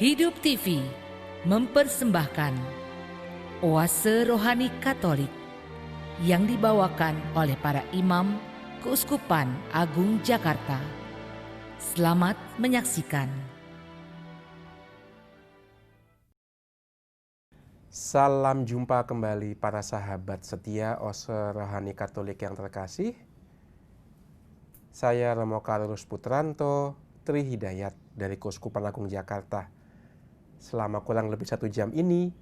Hidup TV mempersembahkan Oase Rohani Katolik yang dibawakan oleh para imam Keuskupan Agung Jakarta. Selamat menyaksikan. Salam jumpa kembali para sahabat setia Oase Rohani Katolik yang terkasih. Saya Romo Carolus Putranto, Tri Hidayat dari Keuskupan Agung Jakarta. Selama kurang lebih 1 jam ini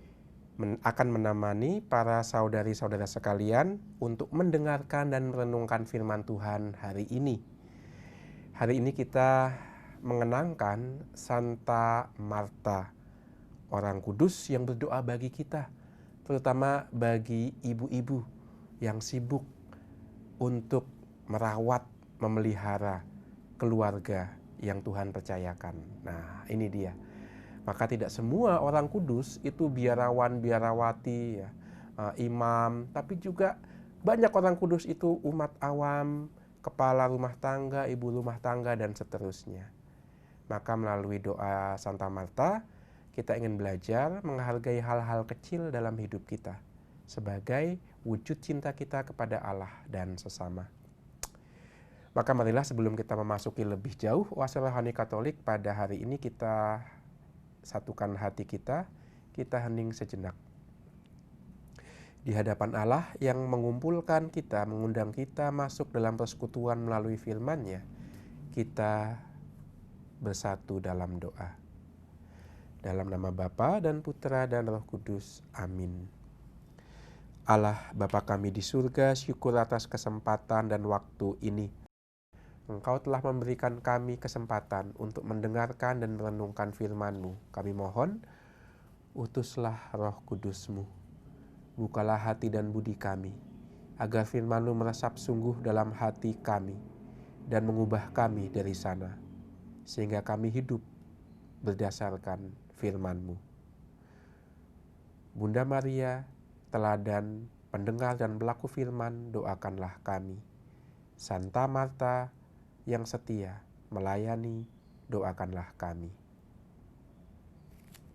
akan menemani para saudari-saudara sekalian untuk mendengarkan dan merenungkan firman Tuhan hari ini. Hari ini kita mengenangkan Santa Marta, orang kudus yang berdoa bagi kita, terutama bagi ibu-ibu yang sibuk untuk merawat, memelihara keluarga yang Tuhan percayakan. Nah, ini dia. Maka tidak semua orang kudus itu biarawan, biarawati, ya, imam, tapi juga banyak orang kudus itu umat awam, kepala rumah tangga, ibu rumah tangga, dan seterusnya. Maka melalui doa Santa Marta, kita ingin belajar menghargai hal-hal kecil dalam hidup kita sebagai wujud cinta kita kepada Allah dan sesama. Maka marilah sebelum kita memasuki lebih jauh Oase Rohani Katolik pada hari ini, kita satukan hati kita hening sejenak di hadapan Allah yang mengumpulkan kita, mengundang kita masuk dalam persekutuan melalui firman-Nya. Kita bersatu dalam doa. Dalam nama Bapa dan Putra dan Roh Kudus. Amin. Allah Bapa kami di surga, syukur atas kesempatan dan waktu ini. Engkau telah memberikan kami kesempatan untuk mendengarkan dan merenungkan firman-Mu. Kami mohon, utuslah Roh Kudus-Mu. Bukalah hati dan budi kami, agar firman-Mu meresap sungguh dalam hati kami dan mengubah kami dari sana, sehingga kami hidup berdasarkan firman-Mu. Bunda Maria, teladan pendengar dan pelaku firman, doakanlah kami. Santa Marta yang setia melayani, doakanlah kami.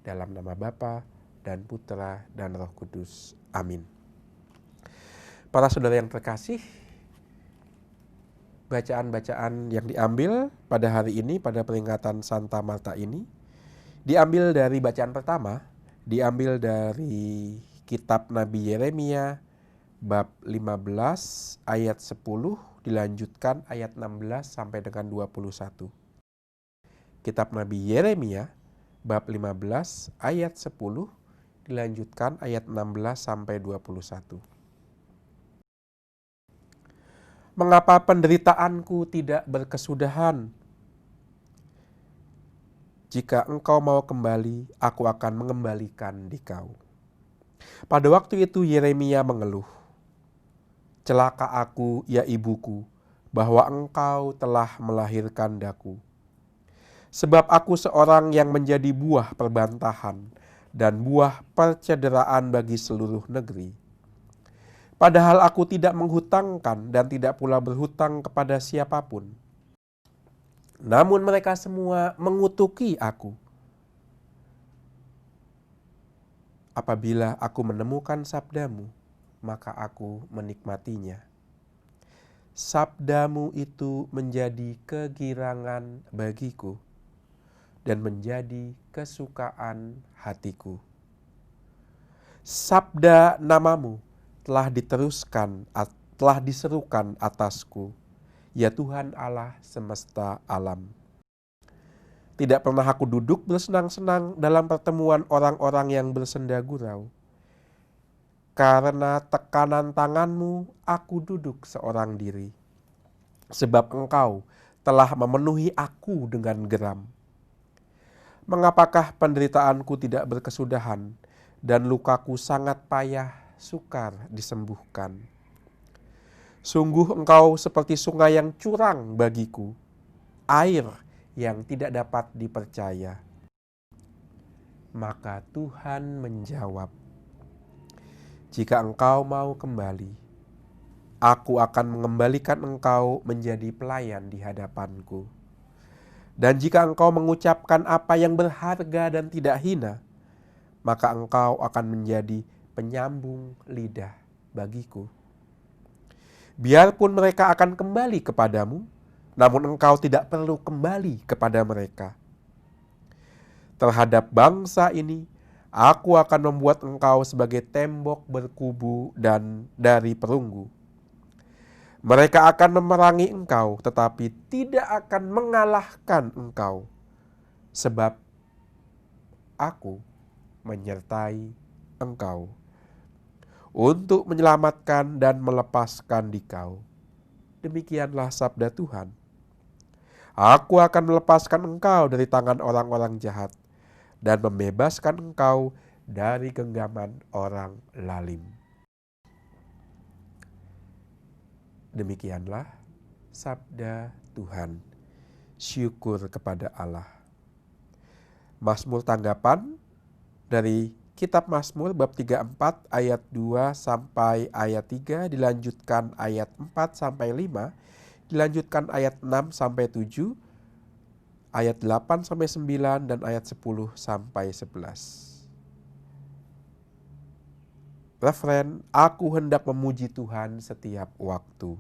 Dalam nama Bapa dan Putra dan Roh Kudus. Amin. Para saudara yang terkasih, bacaan-bacaan yang diambil pada hari ini, pada peringatan Santa Marta ini, diambil dari bacaan pertama, diambil dari kitab Nabi Yeremia bab 15 ayat 10, dilanjutkan ayat 16 sampai dengan 21. Kitab Nabi Yeremia bab 15 ayat 10, dilanjutkan ayat 16 sampai 21. Mengapa penderitaanku tidak berkesudahan? Jika engkau mau kembali, aku akan mengembalikan dikau. Pada waktu itu Yeremia mengeluh, celaka aku, ya ibuku, bahwa engkau telah melahirkan daku. Sebab aku seorang yang menjadi buah perbantahan dan buah percederaan bagi seluruh negeri. Padahal aku tidak menghutangkan dan tidak pula berhutang kepada siapapun. Namun mereka semua mengutuki aku. Apabila aku menemukan sabdamu, maka aku menikmatinya. Sabdamu itu menjadi kegirangan bagiku dan menjadi kesukaan hatiku. Sabda namamu telah diserukan atasku, ya Tuhan Allah semesta alam. Tidak pernah aku duduk bersenang-senang dalam pertemuan orang-orang yang bersenda gurau. Karena tekanan tanganmu, aku duduk seorang diri. Sebab engkau telah memenuhi aku dengan geram. Mengapakah penderitaanku tidak berkesudahan dan lukaku sangat payah sukar disembuhkan? Sungguh engkau seperti sungai yang curang bagiku, air yang tidak dapat dipercaya. Maka Tuhan menjawab, jika engkau mau kembali, aku akan mengembalikan engkau menjadi pelayan di hadapanku. Dan jika engkau mengucapkan apa yang berharga dan tidak hina, maka engkau akan menjadi penyambung lidah bagiku. Biarpun mereka akan kembali kepadamu, namun engkau tidak perlu kembali kepada mereka. Terhadap bangsa ini, aku akan membuat engkau sebagai tembok berkubu dan dari perunggu. Mereka akan memerangi engkau, tetapi tidak akan mengalahkan engkau, sebab aku menyertai engkau untuk menyelamatkan dan melepaskan dikau. Demikianlah sabda Tuhan. Aku akan melepaskan engkau dari tangan orang-orang jahat dan membebaskan engkau dari genggaman orang lalim. Demikianlah sabda Tuhan. Syukur kepada Allah. Mazmur tanggapan dari Kitab Mazmur bab 34 ayat 2 sampai ayat 3, dilanjutkan ayat 4 sampai 5, dilanjutkan ayat 6 sampai 7, ayat 8 sampai 9, dan ayat 10 sampai 11. Referen, aku hendak memuji Tuhan setiap waktu.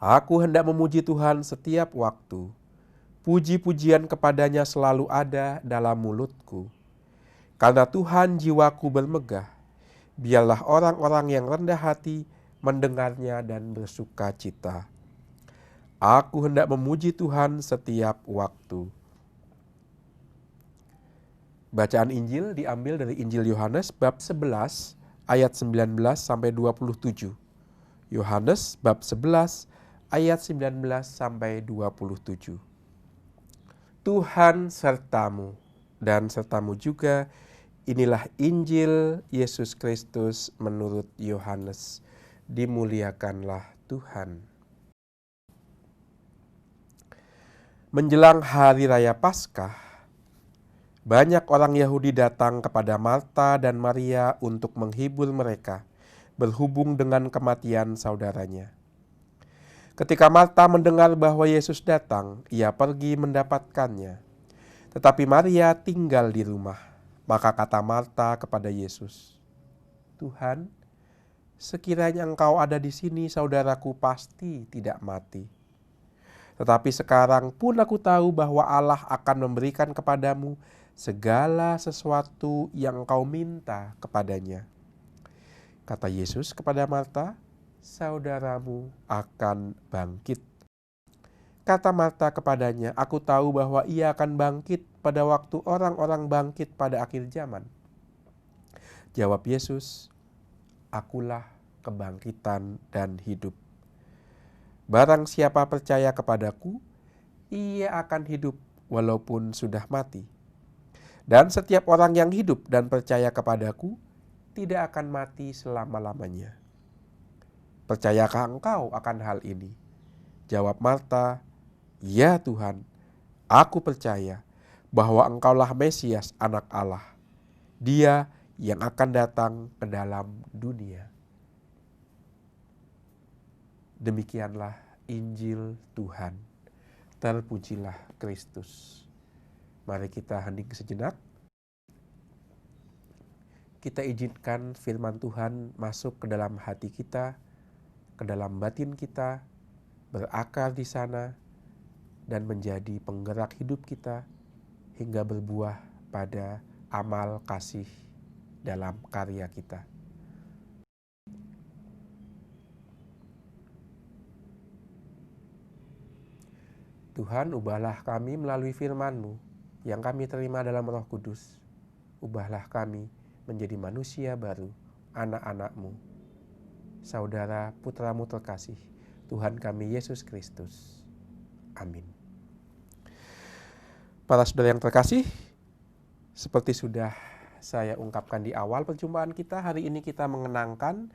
Aku hendak memuji Tuhan setiap waktu. Puji-pujian kepadanya selalu ada dalam mulutku. Karena Tuhan jiwaku bermegah, biarlah orang-orang yang rendah hati mendengarnya dan bersuka cita. Aku hendak memuji Tuhan setiap waktu. Bacaan Injil diambil dari Injil Yohanes bab 11 ayat 19 sampai 27. Yohanes bab 11 ayat 19 sampai 27. Tuhan sertamu dan sertamu juga. Inilah Injil Yesus Kristus menurut Yohanes. Dimuliakanlah Tuhan. Menjelang hari raya Paskah, banyak orang Yahudi datang kepada Marta dan Maria untuk menghibur mereka berhubung dengan kematian saudaranya. Ketika Marta mendengar bahwa Yesus datang, ia pergi mendapatkannya. Tetapi Maria tinggal di rumah. Maka kata Marta kepada Yesus, Tuhan, sekiranya engkau ada di sini, saudaraku pasti tidak mati. Tetapi sekarang pun aku tahu bahwa Allah akan memberikan kepadamu segala sesuatu yang engkau minta kepadanya. Kata Yesus kepada Marta, saudaramu akan bangkit. Kata Marta kepadanya, aku tahu bahwa ia akan bangkit pada waktu orang-orang bangkit pada akhir zaman. Jawab Yesus, akulah kebangkitan dan hidup. Barang siapa percaya kepadaku, ia akan hidup walaupun sudah mati. Dan setiap orang yang hidup dan percaya kepadaku, tidak akan mati selama-lamanya. Percayakah engkau akan hal ini? Jawab Marta, ya Tuhan, aku percaya bahwa engkaulah Mesias anak Allah, Dia yang akan datang ke dalam dunia. Demikianlah Injil Tuhan. Terpujilah Kristus. Mari kita hening sejenak. Kita izinkan firman Tuhan masuk ke dalam hati kita, ke dalam batin kita, berakar di sana, dan menjadi penggerak hidup kita hingga berbuah pada amal kasih dalam karya kita. Tuhan, ubahlah kami melalui firman-Mu yang kami terima dalam Roh Kudus. Ubahlah kami menjadi manusia baru, anak-anak-Mu, saudara putra-Mu terkasih, Tuhan kami Yesus Kristus. Amin. Para saudara yang terkasih, seperti sudah saya ungkapkan di awal perjumpaan kita, hari ini kita mengenangkan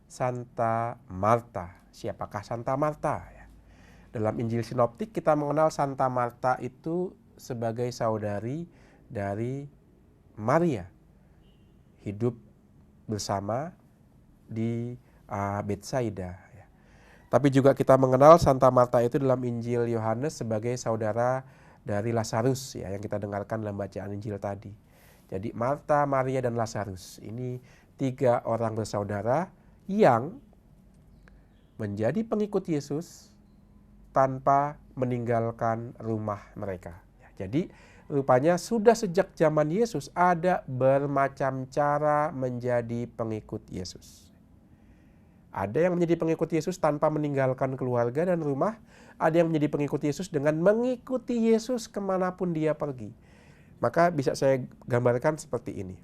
Santa Marta. Siapakah Santa Marta? Dalam Injil Sinoptik kita mengenal Santa Marta itu sebagai saudari dari Maria. Hidup bersama di Betsaida. Tapi juga kita mengenal Santa Marta itu dalam Injil Yohanes sebagai saudara dari Lazarus ya, yang kita dengarkan dalam bacaan Injil tadi. Jadi Marta, Maria, dan Lazarus ini 3 orang bersaudara yang menjadi pengikut Yesus tanpa meninggalkan rumah mereka. Ya, jadi rupanya sudah sejak zaman Yesus ada bermacam cara menjadi pengikut Yesus. Ada yang menjadi pengikut Yesus tanpa meninggalkan keluarga dan rumah. Ada yang menjadi pengikut Yesus dengan mengikuti Yesus kemanapun dia pergi. Maka bisa saya gambarkan seperti ini.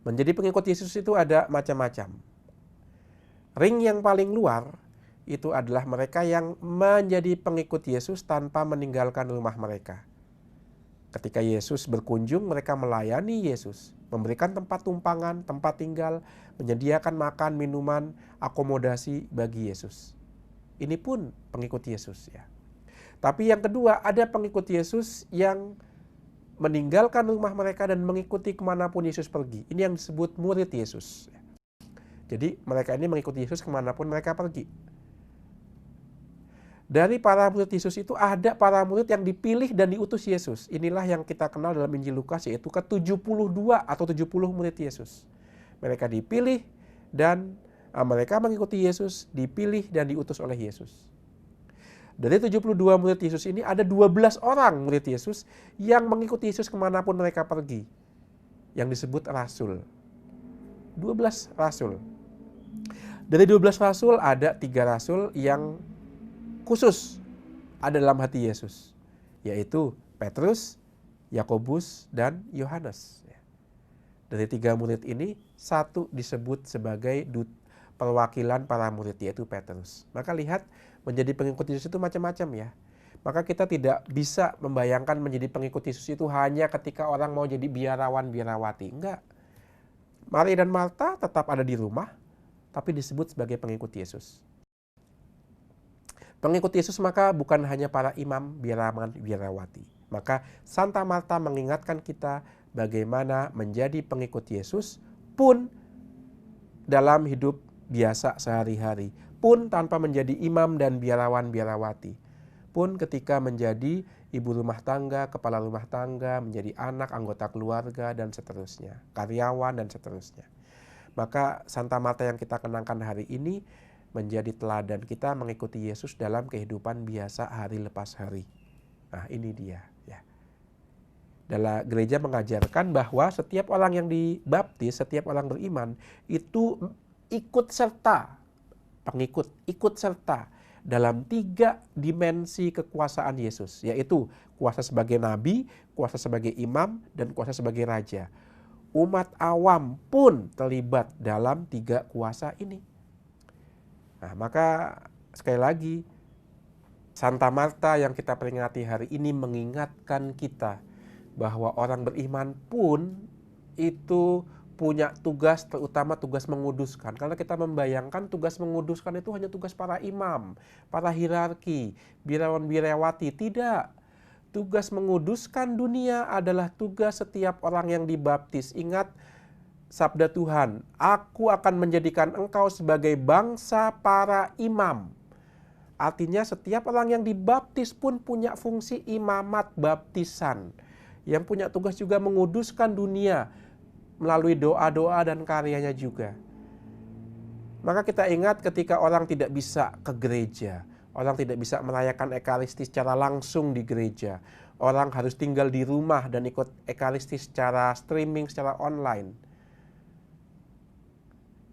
Menjadi pengikut Yesus itu ada macam-macam. Ring yang paling luar itu adalah mereka yang menjadi pengikut Yesus tanpa meninggalkan rumah mereka. Ketika Yesus berkunjung, mereka melayani Yesus, memberikan tempat tumpangan, tempat tinggal, menyediakan makan, minuman, akomodasi bagi Yesus. Ini pun pengikut Yesus ya. Tapi yang kedua, ada pengikut Yesus yang meninggalkan rumah mereka dan mengikuti kemanapun Yesus pergi. Ini yang disebut murid Yesus. Jadi mereka ini mengikuti Yesus kemanapun mereka pergi. Dari para murid Yesus itu ada para murid yang dipilih dan diutus Yesus. Inilah yang kita kenal dalam Injil Lukas, yaitu ke-72 atau 70 murid Yesus. Mereka dipilih dan mereka mengikuti Yesus, dipilih dan diutus oleh Yesus. Dari 72 murid Yesus ini ada 12 orang murid Yesus yang mengikuti Yesus kemanapun mereka pergi. Yang disebut rasul. 12 rasul. Dari 12 rasul ada 3 rasul yang khusus ada dalam hati Yesus, yaitu Petrus, Yakobus, dan Yohanes. Dari 3 murid ini, 1 disebut sebagai perwakilan para murid, yaitu Petrus. Maka lihat, menjadi pengikut Yesus itu macam-macam ya. Maka kita tidak bisa membayangkan menjadi pengikut Yesus itu hanya ketika orang mau jadi biarawan biarawati. Enggak. Maria dan Marta tetap ada di rumah, tapi disebut sebagai pengikut Yesus. Pengikut Yesus maka bukan hanya para imam, biarawan, biarawati. Maka Santa Marta mengingatkan kita bagaimana menjadi pengikut Yesus pun dalam hidup biasa sehari-hari. Pun tanpa menjadi imam dan biarawan, biarawati. Pun ketika menjadi ibu rumah tangga, kepala rumah tangga, menjadi anak, anggota keluarga, dan seterusnya. Karyawan, dan seterusnya. Maka Santa Marta yang kita kenangkan hari ini menjadi teladan kita mengikuti Yesus dalam kehidupan biasa hari lepas hari. Nah, ini dia ya. Dalam gereja mengajarkan bahwa setiap orang yang dibaptis, setiap orang beriman itu ikut serta, pengikut, ikut serta dalam 3 dimensi kekuasaan Yesus, yaitu kuasa sebagai nabi, kuasa sebagai imam, dan kuasa sebagai raja. Umat awam pun terlibat dalam 3 kuasa ini. Nah, maka sekali lagi Santa Marta yang kita peringati hari ini mengingatkan kita bahwa orang beriman pun itu punya tugas, terutama tugas menguduskan. Karena kita membayangkan tugas menguduskan itu hanya tugas para imam, para hierarki, biarawan biarawati. Tidak. Tugas menguduskan dunia adalah tugas setiap orang yang dibaptis. Ingat sabda Tuhan, aku akan menjadikan engkau sebagai bangsa para imam. Artinya setiap orang yang dibaptis pun punya fungsi imamat baptisan. Yang punya tugas juga menguduskan dunia melalui doa-doa dan karyanya juga. Maka kita ingat ketika orang tidak bisa ke gereja, orang tidak bisa merayakan Ekaristi secara langsung di gereja, orang harus tinggal di rumah dan ikut Ekaristi secara streaming, secara online.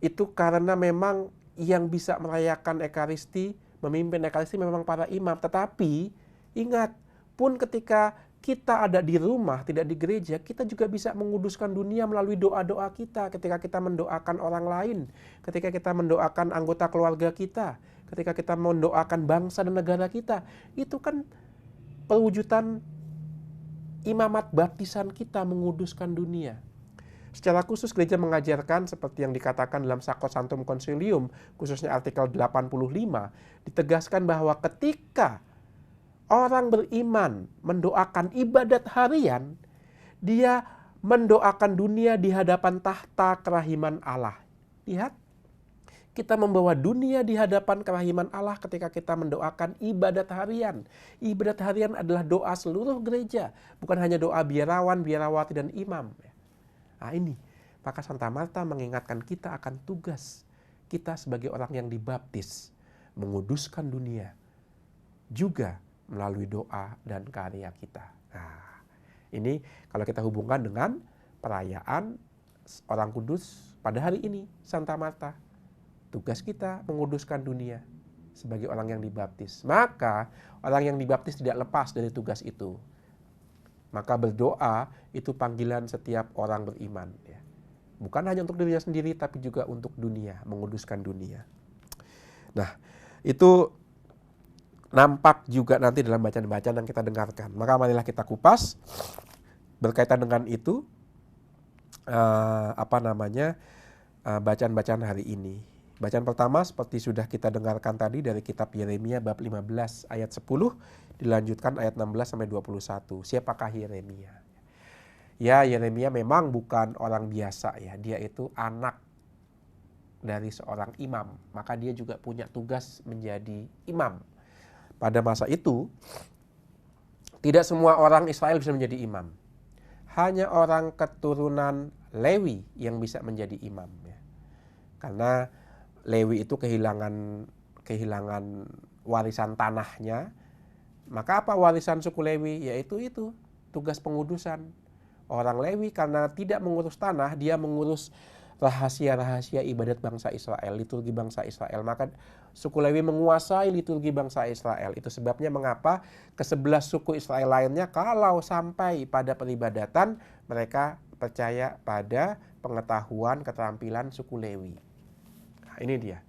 Itu karena memang yang bisa merayakan Ekaristi, memimpin Ekaristi memang para imam. Tetapi ingat, pun ketika kita ada di rumah, tidak di gereja, kita juga bisa menguduskan dunia melalui doa-doa kita. Ketika kita mendoakan orang lain, ketika kita mendoakan anggota keluarga kita, ketika kita mendoakan bangsa dan negara kita, itu kan perwujudan imamat baptisan kita menguduskan dunia. Secara khusus gereja mengajarkan seperti yang dikatakan dalam Sacrosanctum Concilium, khususnya artikel 85, ditegaskan bahwa ketika orang beriman mendoakan ibadat harian, dia mendoakan dunia di hadapan tahta kerahiman Allah. Lihat, Kita membawa dunia di hadapan kerahiman Allah ketika kita mendoakan ibadat harian. Ibadat harian adalah doa seluruh gereja, bukan hanya doa biarawan, biarawati, dan imam. Nah ini, maka Santa Marta mengingatkan kita akan tugas kita sebagai orang yang dibaptis, menguduskan dunia, juga melalui doa dan karya kita. Nah, ini kalau kita hubungkan dengan perayaan orang kudus pada hari ini, Santa Marta. Tugas kita menguduskan dunia sebagai orang yang dibaptis. Maka orang yang dibaptis tidak lepas dari tugas itu. Maka berdoa itu panggilan setiap orang beriman. Ya. Bukan hanya untuk dirinya sendiri, tapi juga untuk dunia, menguduskan dunia. Nah, itu nampak juga nanti dalam bacaan-bacaan yang kita dengarkan. Maka marilah kita kupas berkaitan dengan itu, bacaan-bacaan hari ini. Bacaan pertama seperti sudah kita dengarkan tadi dari kitab Yeremia bab 15 ayat 10, dilanjutkan ayat 16 sampai 21. Siapakah Yeremia? Ya, Yeremia memang bukan orang biasa ya. Dia itu anak dari seorang imam. Maka dia juga punya tugas menjadi imam. Pada masa itu, tidak semua orang Israel bisa menjadi imam. Hanya orang keturunan Lewi yang bisa menjadi imam ya. Karena Lewi itu kehilangan warisan tanahnya. Maka apa warisan suku Lewi? Yaitu itu, tugas pengudusan. Orang Lewi karena tidak mengurus tanah, dia mengurus rahasia-rahasia ibadat bangsa Israel, liturgi bangsa Israel. Maka suku Lewi menguasai liturgi bangsa Israel. Itu sebabnya mengapa ke-11 suku Israel lainnya kalau sampai pada peribadatan, mereka percaya pada pengetahuan keterampilan suku Lewi. Nah, ini dia.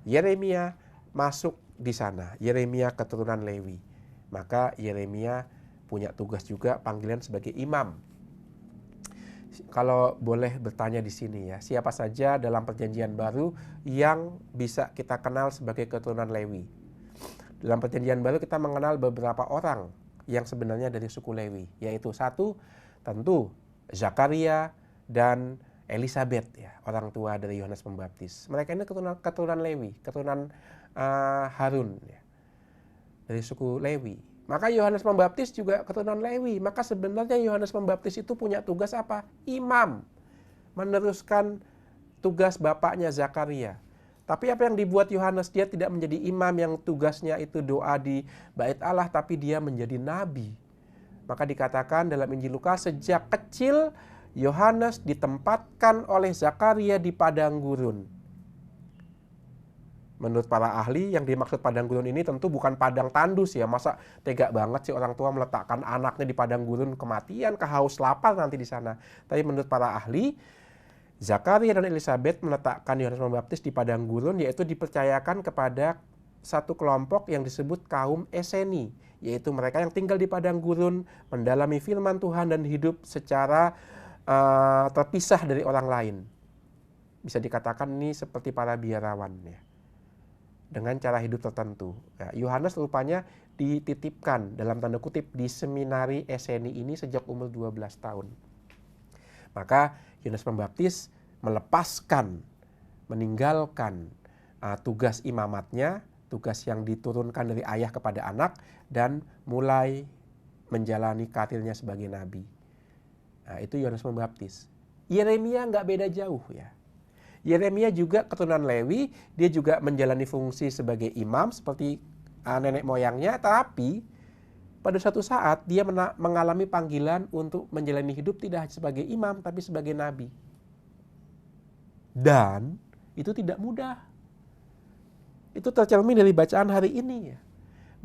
Yeremia masuk di sana. Yeremia keturunan Lewi. Maka Yeremia punya tugas juga panggilan sebagai imam. Kalau boleh bertanya di sini ya, siapa saja dalam Perjanjian Baru yang bisa kita kenal sebagai keturunan Lewi? Dalam Perjanjian Baru kita mengenal beberapa orang yang sebenarnya dari suku Lewi, yaitu satu tentu Zakaria dan Elisabeth ya, orang tua dari Yohanes Pembaptis. Mereka ini keturunan Lewi, keturunan Harun ya, dari suku Lewi. Maka Yohanes Pembaptis juga keturunan Lewi. Maka sebenarnya Yohanes Pembaptis itu punya tugas apa? Imam. Meneruskan tugas bapaknya Zakaria. Tapi apa yang dibuat Yohanes? Dia tidak menjadi imam yang tugasnya itu doa di bait Allah, tapi dia menjadi nabi. Maka dikatakan dalam Injil Lukas, sejak kecil Yohanes ditempatkan oleh Zakaria di padang gurun. Menurut para ahli, yang dimaksud padang gurun ini tentu bukan padang tandus ya. Masa tega banget sih orang tua meletakkan anaknya di padang gurun, kematian, kehaus lapar nanti di sana. Tapi menurut para ahli, Zakaria dan Elisabeth meletakkan Yohanes Pembaptis di padang gurun, yaitu dipercayakan kepada satu kelompok yang disebut kaum Eseni, yaitu mereka yang tinggal di padang gurun, mendalami firman Tuhan dan hidup secara terpisah dari orang lain. Bisa dikatakan ini seperti para biarawan ya, dengan cara hidup tertentu. Yohanes rupanya dititipkan dalam tanda kutip di seminari Eseni ini sejak umur 12 tahun. Maka Yohanes Pembaptis meninggalkan tugas imamatnya, tugas yang diturunkan dari ayah kepada anak, dan mulai menjalani karirnya sebagai nabi. Nah, itu Yohanes Pembaptis. Yeremia nggak beda jauh ya. Yeremia juga keturunan Lewi, dia juga menjalani fungsi sebagai imam seperti nenek moyangnya, tapi pada suatu saat dia mengalami panggilan untuk menjalani hidup tidak hanya sebagai imam, tapi sebagai nabi. Dan itu tidak mudah. Itu tercermin dari bacaan hari ini ya.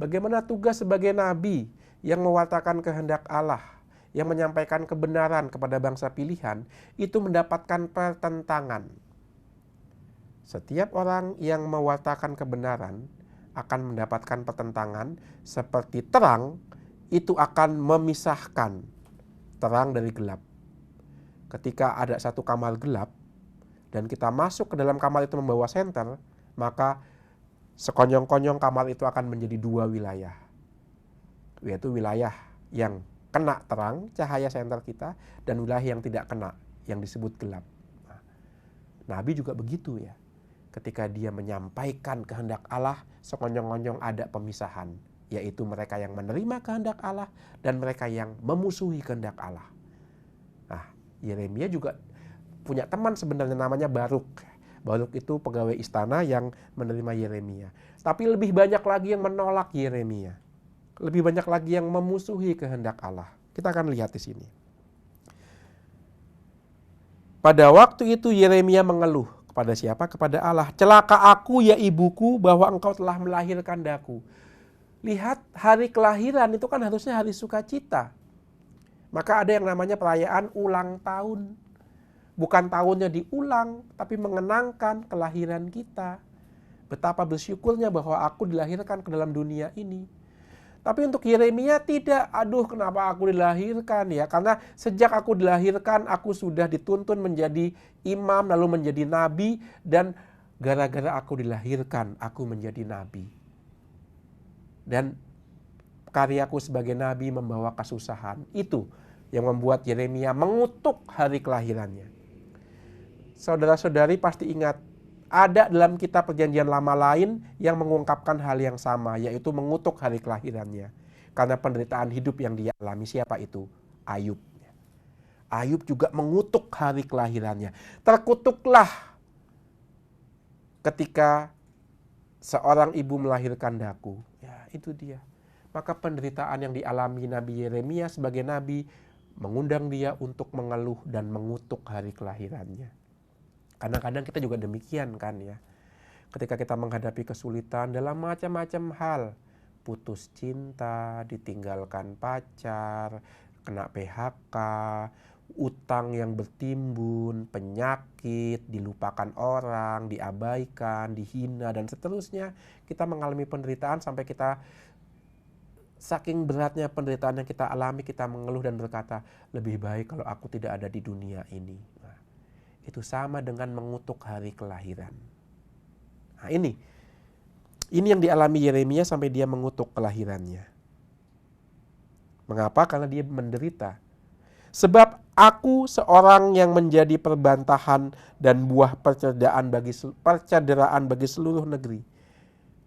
Bagaimana tugas sebagai nabi yang mewartakan kehendak Allah, yang menyampaikan kebenaran kepada bangsa pilihan, itu mendapatkan pertentangan. Setiap orang yang mewartakan kebenaran akan mendapatkan pertentangan, seperti terang itu akan memisahkan terang dari gelap. Ketika ada satu kamar gelap dan kita masuk ke dalam kamar itu membawa senter, maka sekonyong-konyong kamar itu akan menjadi dua wilayah, yaitu wilayah yang kena terang cahaya senter kita dan wilayah yang tidak kena, yang disebut gelap. Nabi juga begitu ya. ketika dia menyampaikan kehendak Allah, sekonyong-konyong ada pemisahan, yaitu mereka yang menerima kehendak Allah dan mereka yang memusuhi kehendak Allah. Nah, Yeremia juga punya teman sebenarnya namanya Baruk. Baruk itu pegawai istana yang menerima Yeremia. Tapi lebih banyak lagi yang menolak Yeremia. Lebih banyak lagi yang memusuhi kehendak Allah. Kita akan lihat di sini. Pada waktu itu Yeremia mengeluh. Kepada siapa? Kepada Allah. Celaka aku ya ibuku bahwa engkau telah melahirkan daku. Lihat, hari kelahiran itu kan harusnya hari sukacita. Maka ada yang namanya perayaan ulang tahun. Bukan tahunnya diulang, tapi mengenangkan kelahiran kita. Betapa bersyukurnya bahwa aku dilahirkan ke dalam dunia ini. Tapi untuk Yeremia tidak, aduh kenapa aku dilahirkan ya. Karena sejak aku dilahirkan aku sudah dituntun menjadi imam lalu menjadi nabi. Dan gara-gara aku dilahirkan aku menjadi nabi. Dan karyaku sebagai nabi membawa kesusahan. Itu yang membuat Yeremia mengutuk hari kelahirannya. Saudara-saudari pasti ingat, ada dalam kitab perjanjian lama lain yang mengungkapkan hal yang sama, yaitu mengutuk hari kelahirannya. Karena penderitaan hidup yang dia alami. Siapa itu? Ayub. Ayub juga mengutuk hari kelahirannya. Terkutuklah ketika seorang ibu melahirkan daku. Ya, itu dia. Maka penderitaan yang dialami Nabi Yeremia sebagai nabi mengundang dia untuk mengeluh dan mengutuk hari kelahirannya. Kadang-kadang kita juga demikian kan ya. Ketika kita menghadapi kesulitan dalam macam-macam hal. Putus cinta, ditinggalkan pacar, kena PHK, utang yang bertimbun, penyakit, dilupakan orang, diabaikan, dihina dan seterusnya. Kita mengalami penderitaan sampai kita saking beratnya penderitaan yang kita alami, kita mengeluh dan berkata, lebih baik kalau aku tidak ada di dunia ini. Nah, itu sama dengan mengutuk hari kelahiran. Nah, ini yang dialami Yeremia sampai dia mengutuk kelahirannya. Mengapa? Karena dia menderita. Sebab aku seorang yang menjadi perbantahan dan buah percederaan bagi seluruh negeri.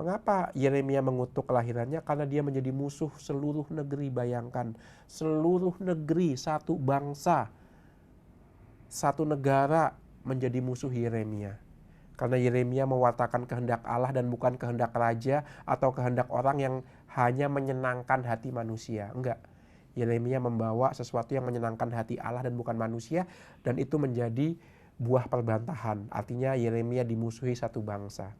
Mengapa Yeremia mengutuk kelahirannya? Karena dia menjadi musuh seluruh negeri. Bayangkan, seluruh negeri, satu bangsa, satu negara menjadi musuh Yeremia. Karena Yeremia mewartakan kehendak Allah dan bukan kehendak raja atau kehendak orang yang hanya menyenangkan hati manusia. Enggak. Yeremia membawa sesuatu yang menyenangkan hati Allah dan bukan manusia. Dan itu menjadi buah perbantahan. Artinya Yeremia dimusuhi satu bangsa.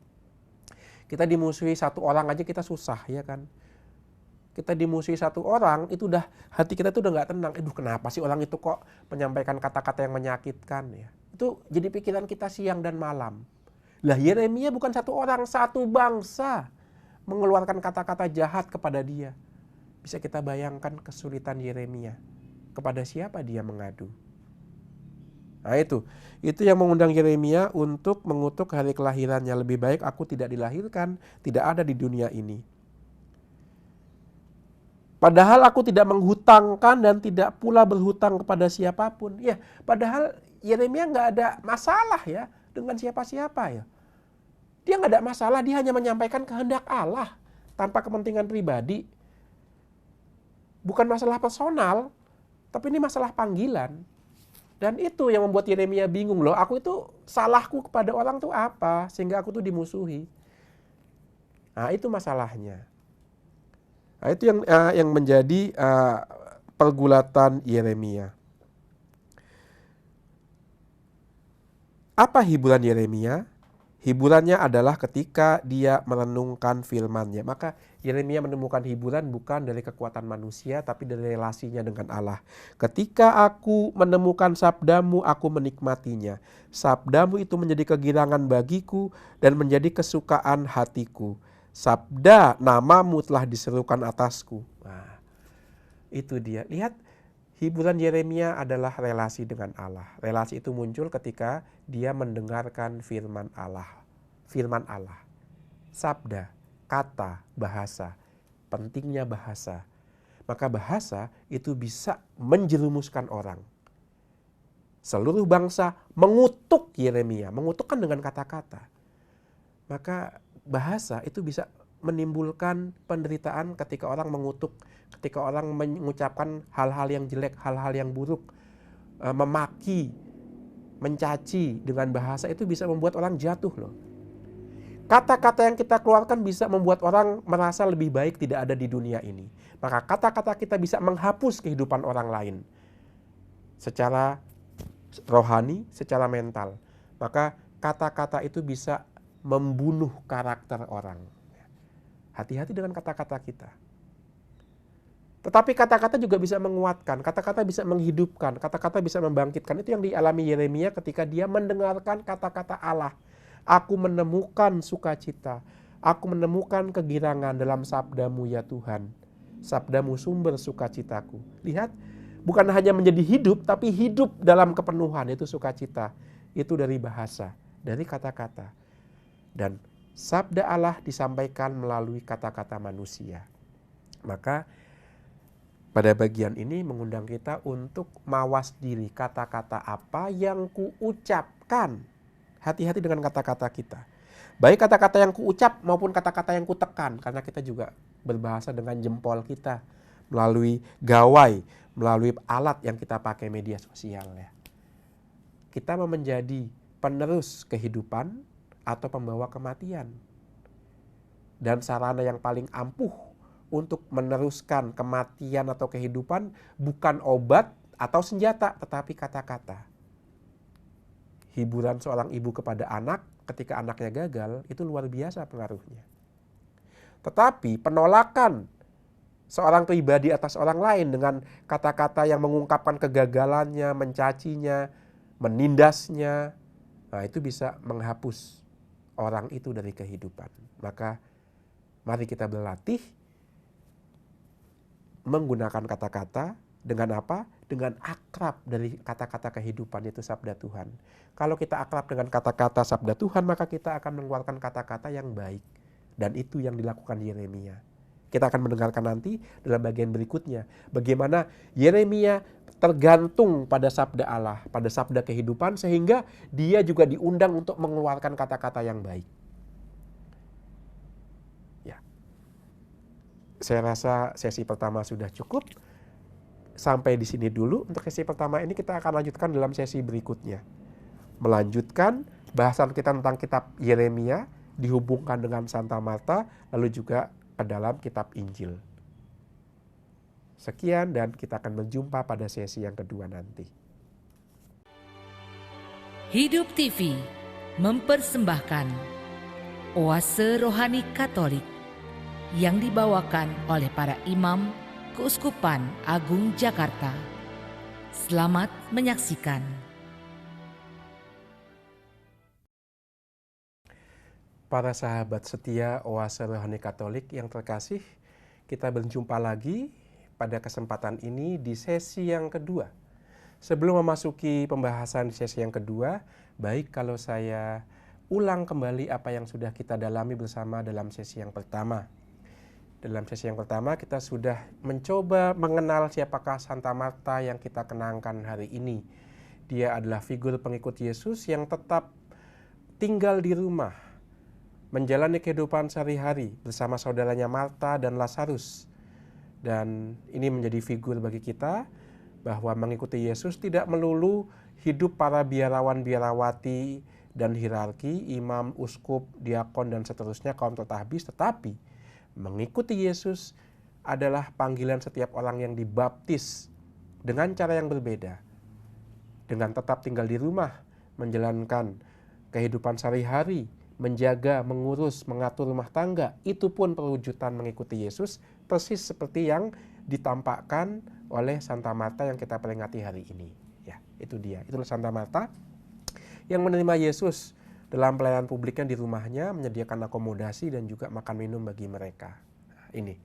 Kita dimusuhi satu orang aja kita susah ya kan. Kita dimusuhi satu orang itu udah hati kita tuh udah gak tenang. Kenapa sih orang itu kok menyampaikan kata-kata yang menyakitkan ya. Itu jadi pikiran kita siang dan malam. Lah Yeremia bukan satu orang, satu bangsa mengeluarkan kata-kata jahat kepada dia. Bisa kita bayangkan kesulitan Yeremia. Kepada siapa dia mengadu? Nah itu yang mengundang Yeremia untuk mengutuk hari kelahirannya. Lebih baik aku tidak dilahirkan, tidak ada di dunia ini. Padahal aku tidak menghutangkan dan tidak pula berhutang kepada siapapun. Ya, padahal Yeremia nggak ada masalah ya dengan siapa-siapa ya. Dia nggak ada masalah, dia hanya menyampaikan kehendak Allah tanpa kepentingan pribadi. Bukan masalah personal, tapi ini masalah panggilan. Dan itu yang membuat Yeremia bingung loh. Aku itu salahku kepada orang tuh apa sehingga aku tuh dimusuhi. Nah itu masalahnya. Nah itu yang menjadi pergulatan Yeremia. Apa hiburan Yeremia? Hiburannya adalah ketika dia merenungkan firman-Nya. Maka Yeremia menemukan hiburan bukan dari kekuatan manusia, tapi dari relasinya dengan Allah. Ketika aku menemukan sabdamu, aku menikmatinya. Sabdamu itu menjadi kegirangan bagiku dan menjadi kesukaan hatiku. Sabda namamu telah diserukan atasku. Nah, itu dia. Lihat, hiburan Yeremia adalah relasi dengan Allah. Relasi itu muncul ketika dia mendengarkan firman Allah. Firman Allah. Sabda, kata, bahasa. Pentingnya bahasa. Maka bahasa itu bisa menjerumuskan orang. Seluruh bangsa mengutuk Yeremia. Mengutuk kan dengan kata-kata. maka bahasa itu bisa menimbulkan penderitaan ketika orang mengutuk, ketika orang mengucapkan hal-hal yang jelek, hal-hal yang buruk, memaki, mencaci dengan bahasa itu bisa membuat orang jatuh loh. Kata-kata yang kita keluarkan bisa membuat orang merasa lebih baik tidak ada di dunia ini. Maka kata-kata kita bisa menghapus kehidupan orang lain secara rohani, secara mental. Maka kata-kata itu bisa membunuh karakter orang. Hati-hati dengan kata-kata kita. Tetapi kata-kata juga bisa menguatkan, kata-kata bisa menghidupkan, kata-kata bisa membangkitkan. Itu yang dialami Yeremia ketika dia mendengarkan kata-kata Allah. Aku menemukan sukacita, aku menemukan kegirangan dalam sabdamu ya Tuhan. Sabdamu sumber sukacitaku. Lihat, bukan hanya menjadi hidup, tapi hidup dalam kepenuhan, itu sukacita. Itu dari bahasa, dari kata-kata. Dan sabda Allah disampaikan melalui kata-kata manusia. Maka pada bagian ini mengundang kita untuk mawas diri, kata-kata apa yang kuucapkan. Hati-hati dengan kata-kata kita. Baik kata-kata yang kuucap maupun kata-kata yang kutekan. Karena kita juga berbahasa dengan jempol kita. Melalui gawai, melalui alat yang kita pakai media sosial ya. Kita mau menjadi penerus kehidupan atau pembawa kematian. Dan sarana yang paling ampuh untuk meneruskan kematian atau kehidupan bukan obat atau senjata, tetapi kata-kata. Hiburan seorang ibu kepada anak ketika anaknya gagal itu luar biasa pengaruhnya. Tetapi penolakan seorang pribadi atas orang lain dengan kata-kata yang mengungkapkan kegagalannya, mencacinya, menindasnya, nah itu bisa menghapus orang itu dari kehidupan. Maka mari kita berlatih menggunakan kata-kata dengan apa? Dengan akrab dari kata-kata kehidupan, itu sabda Tuhan. Kalau kita akrab dengan kata-kata sabda Tuhan, maka kita akan mengeluarkan kata-kata yang baik. Dan itu yang dilakukan Yeremia. Kita akan mendengarkan nanti dalam bagian berikutnya. Bagaimana Yeremia tergantung pada sabda Allah, pada sabda kehidupan, sehingga dia juga diundang untuk mengeluarkan kata-kata yang baik. Ya. Saya rasa sesi pertama sudah cukup. Sampai di sini dulu untuk sesi pertama ini, kita akan lanjutkan dalam sesi berikutnya. Melanjutkan bahasan kita tentang kitab Yeremia dihubungkan dengan Santa Marta, lalu juga ke dalam kitab Injil. Sekian dan kita akan berjumpa pada sesi yang kedua nanti. Hidup TV mempersembahkan Oase Rohani Katolik yang dibawakan oleh para imam Keuskupan Agung Jakarta. Selamat menyaksikan. Para sahabat setia Oase Rohani Katolik yang terkasih, kita berjumpa lagi pada kesempatan ini di sesi yang kedua. Sebelum memasuki pembahasan di sesi yang kedua, baik kalau saya ulang kembali apa yang sudah kita dalami bersama dalam sesi yang pertama. Dalam sesi yang pertama kita sudah mencoba mengenal siapakah Santa Marta yang kita kenangkan hari ini. Dia adalah figur pengikut Yesus yang tetap tinggal di rumah, menjalani kehidupan sehari-hari bersama saudaranya Marta dan Lazarus. Dan ini menjadi figur bagi kita bahwa mengikuti Yesus tidak melulu hidup para biarawan-biarawati dan hierarki, imam, uskup, diakon dan seterusnya, kaum tertahbis, tetapi mengikuti Yesus adalah panggilan setiap orang yang dibaptis dengan cara yang berbeda. Dengan tetap tinggal di rumah, menjalankan kehidupan sehari-hari, menjaga, mengurus, mengatur rumah tangga, itu pun perwujudan mengikuti Yesus, persis seperti yang ditampakkan oleh Santa Marta yang kita peringati hari ini. Ya, itu dia. Itulah Santa Marta yang menerima Yesus dalam pelayanan publiknya di rumahnya, menyediakan akomodasi dan juga makan minum bagi mereka. Ini.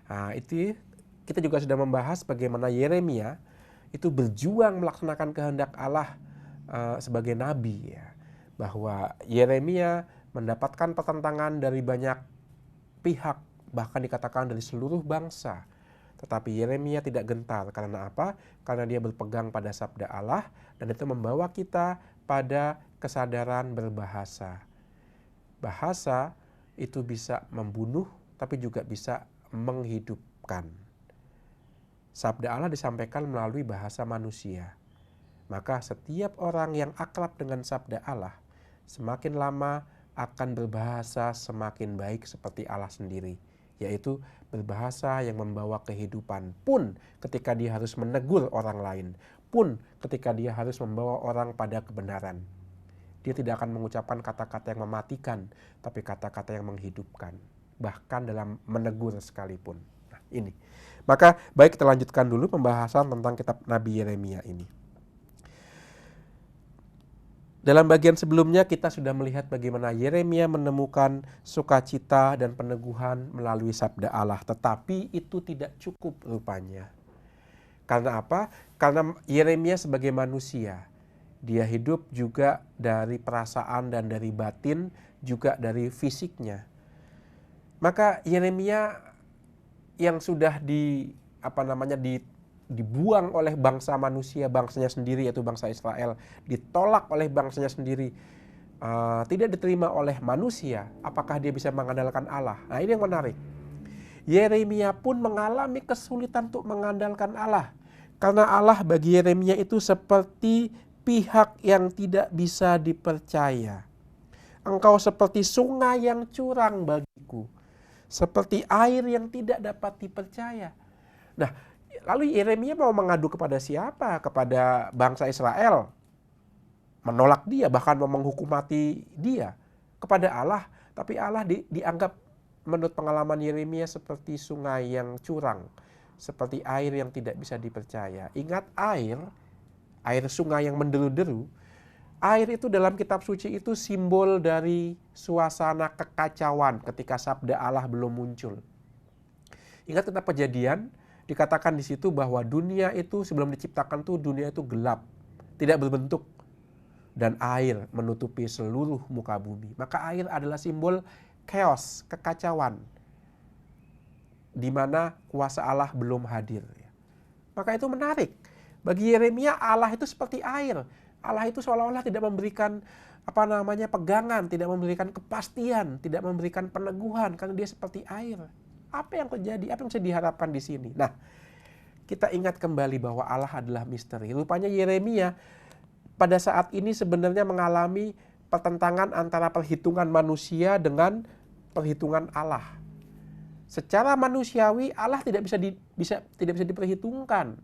Nah, itu kita juga sudah membahas bagaimana Yeremia itu berjuang melaksanakan kehendak Allah sebagai nabi ya. Bahwa Yeremia mendapatkan pertentangan dari banyak pihak, bahkan dikatakan dari seluruh bangsa. Tetapi Yeremia tidak gentar. Karena apa? Karena dia berpegang pada sabda Allah dan itu membawa kita pada kesadaran berbahasa. Bahasa itu bisa membunuh, tapi juga bisa menghidupkan. Sabda Allah disampaikan melalui bahasa manusia. Maka setiap orang yang akrab dengan sabda Allah, semakin lama akan berbahasa semakin baik seperti Allah sendiri. Yaitu berbahasa yang membawa kehidupan. Pun ketika dia harus menegur orang lain. Pun ketika dia harus membawa orang pada kebenaran. Dia tidak akan mengucapkan kata-kata yang mematikan, tapi kata-kata yang menghidupkan. Bahkan dalam menegur sekalipun. Nah, ini. Maka baik kita lanjutkan dulu pembahasan tentang kitab Nabi Yeremia ini. Dalam bagian sebelumnya kita sudah melihat bagaimana Yeremia menemukan sukacita dan peneguhan melalui sabda Allah. Tetapi itu tidak cukup rupanya. Karena apa? Karena Yeremia sebagai manusia, dia hidup juga dari perasaan dan dari batin, juga dari fisiknya. Maka Yeremia yang sudah dibuang oleh bangsa manusia, bangsanya sendiri yaitu bangsa Israel, ditolak oleh bangsanya sendiri, tidak diterima oleh manusia, apakah dia bisa mengandalkan Allah? Nah, ini yang menarik. Yeremia pun mengalami kesulitan untuk mengandalkan Allah. Karena Allah bagi Yeremia itu seperti pihak yang tidak bisa dipercaya. Engkau seperti sungai yang curang bagiku, seperti air yang tidak dapat dipercaya. Nah, lalu Yeremia mau mengadu kepada siapa? Kepada bangsa Israel. Menolak dia, bahkan mau menghukum mati dia. Kepada Allah. Tapi Allah dianggap menurut pengalaman Yeremia seperti sungai yang curang. Seperti air yang tidak bisa dipercaya. Ingat air sungai yang menderu-deru. Air itu dalam kitab suci itu simbol dari suasana kekacauan ketika sabda Allah belum muncul. Ingat kitab Kejadian, dikatakan di situ bahwa dunia itu sebelum diciptakan tuh dunia itu gelap, tidak berbentuk, dan air menutupi seluruh muka bumi. Maka air adalah simbol chaos, kekacauan, di mana kuasa Allah belum hadir. Maka itu menarik. Bagi Yeremia Allah itu seperti air. Allah itu seolah-olah tidak memberikan pegangan, tidak memberikan kepastian, tidak memberikan peneguhan karena dia seperti air. Apa yang terjadi? Apa yang bisa diharapkan di sini? Nah, kita ingat kembali bahwa Allah adalah misteri. Rupanya Yeremia pada saat ini sebenarnya mengalami pertentangan antara perhitungan manusia dengan perhitungan Allah. Secara manusiawi Allah tidak bisa diperhitungkan.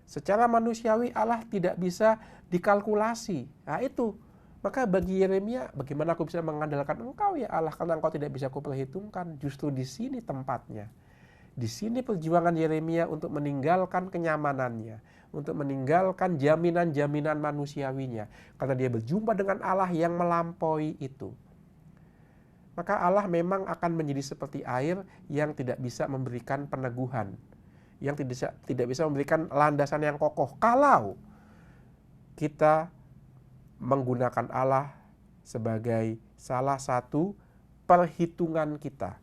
Secara manusiawi Allah tidak bisa dikalkulasi. Nah itu. Maka bagi Yeremia, bagaimana aku bisa mengandalkan engkau ya Allah, karena engkau tidak bisa kuperhitungkan. Justru di sini tempatnya. Di sini perjuangan Yeremia untuk meninggalkan kenyamanannya, untuk meninggalkan jaminan-jaminan manusiawinya, karena dia berjumpa dengan Allah yang melampaui itu. Maka Allah memang akan menjadi seperti air yang tidak bisa memberikan peneguhan, yang tidak bisa memberikan landasan yang kokoh kalau kita menggunakan Allah sebagai salah satu perhitungan kita.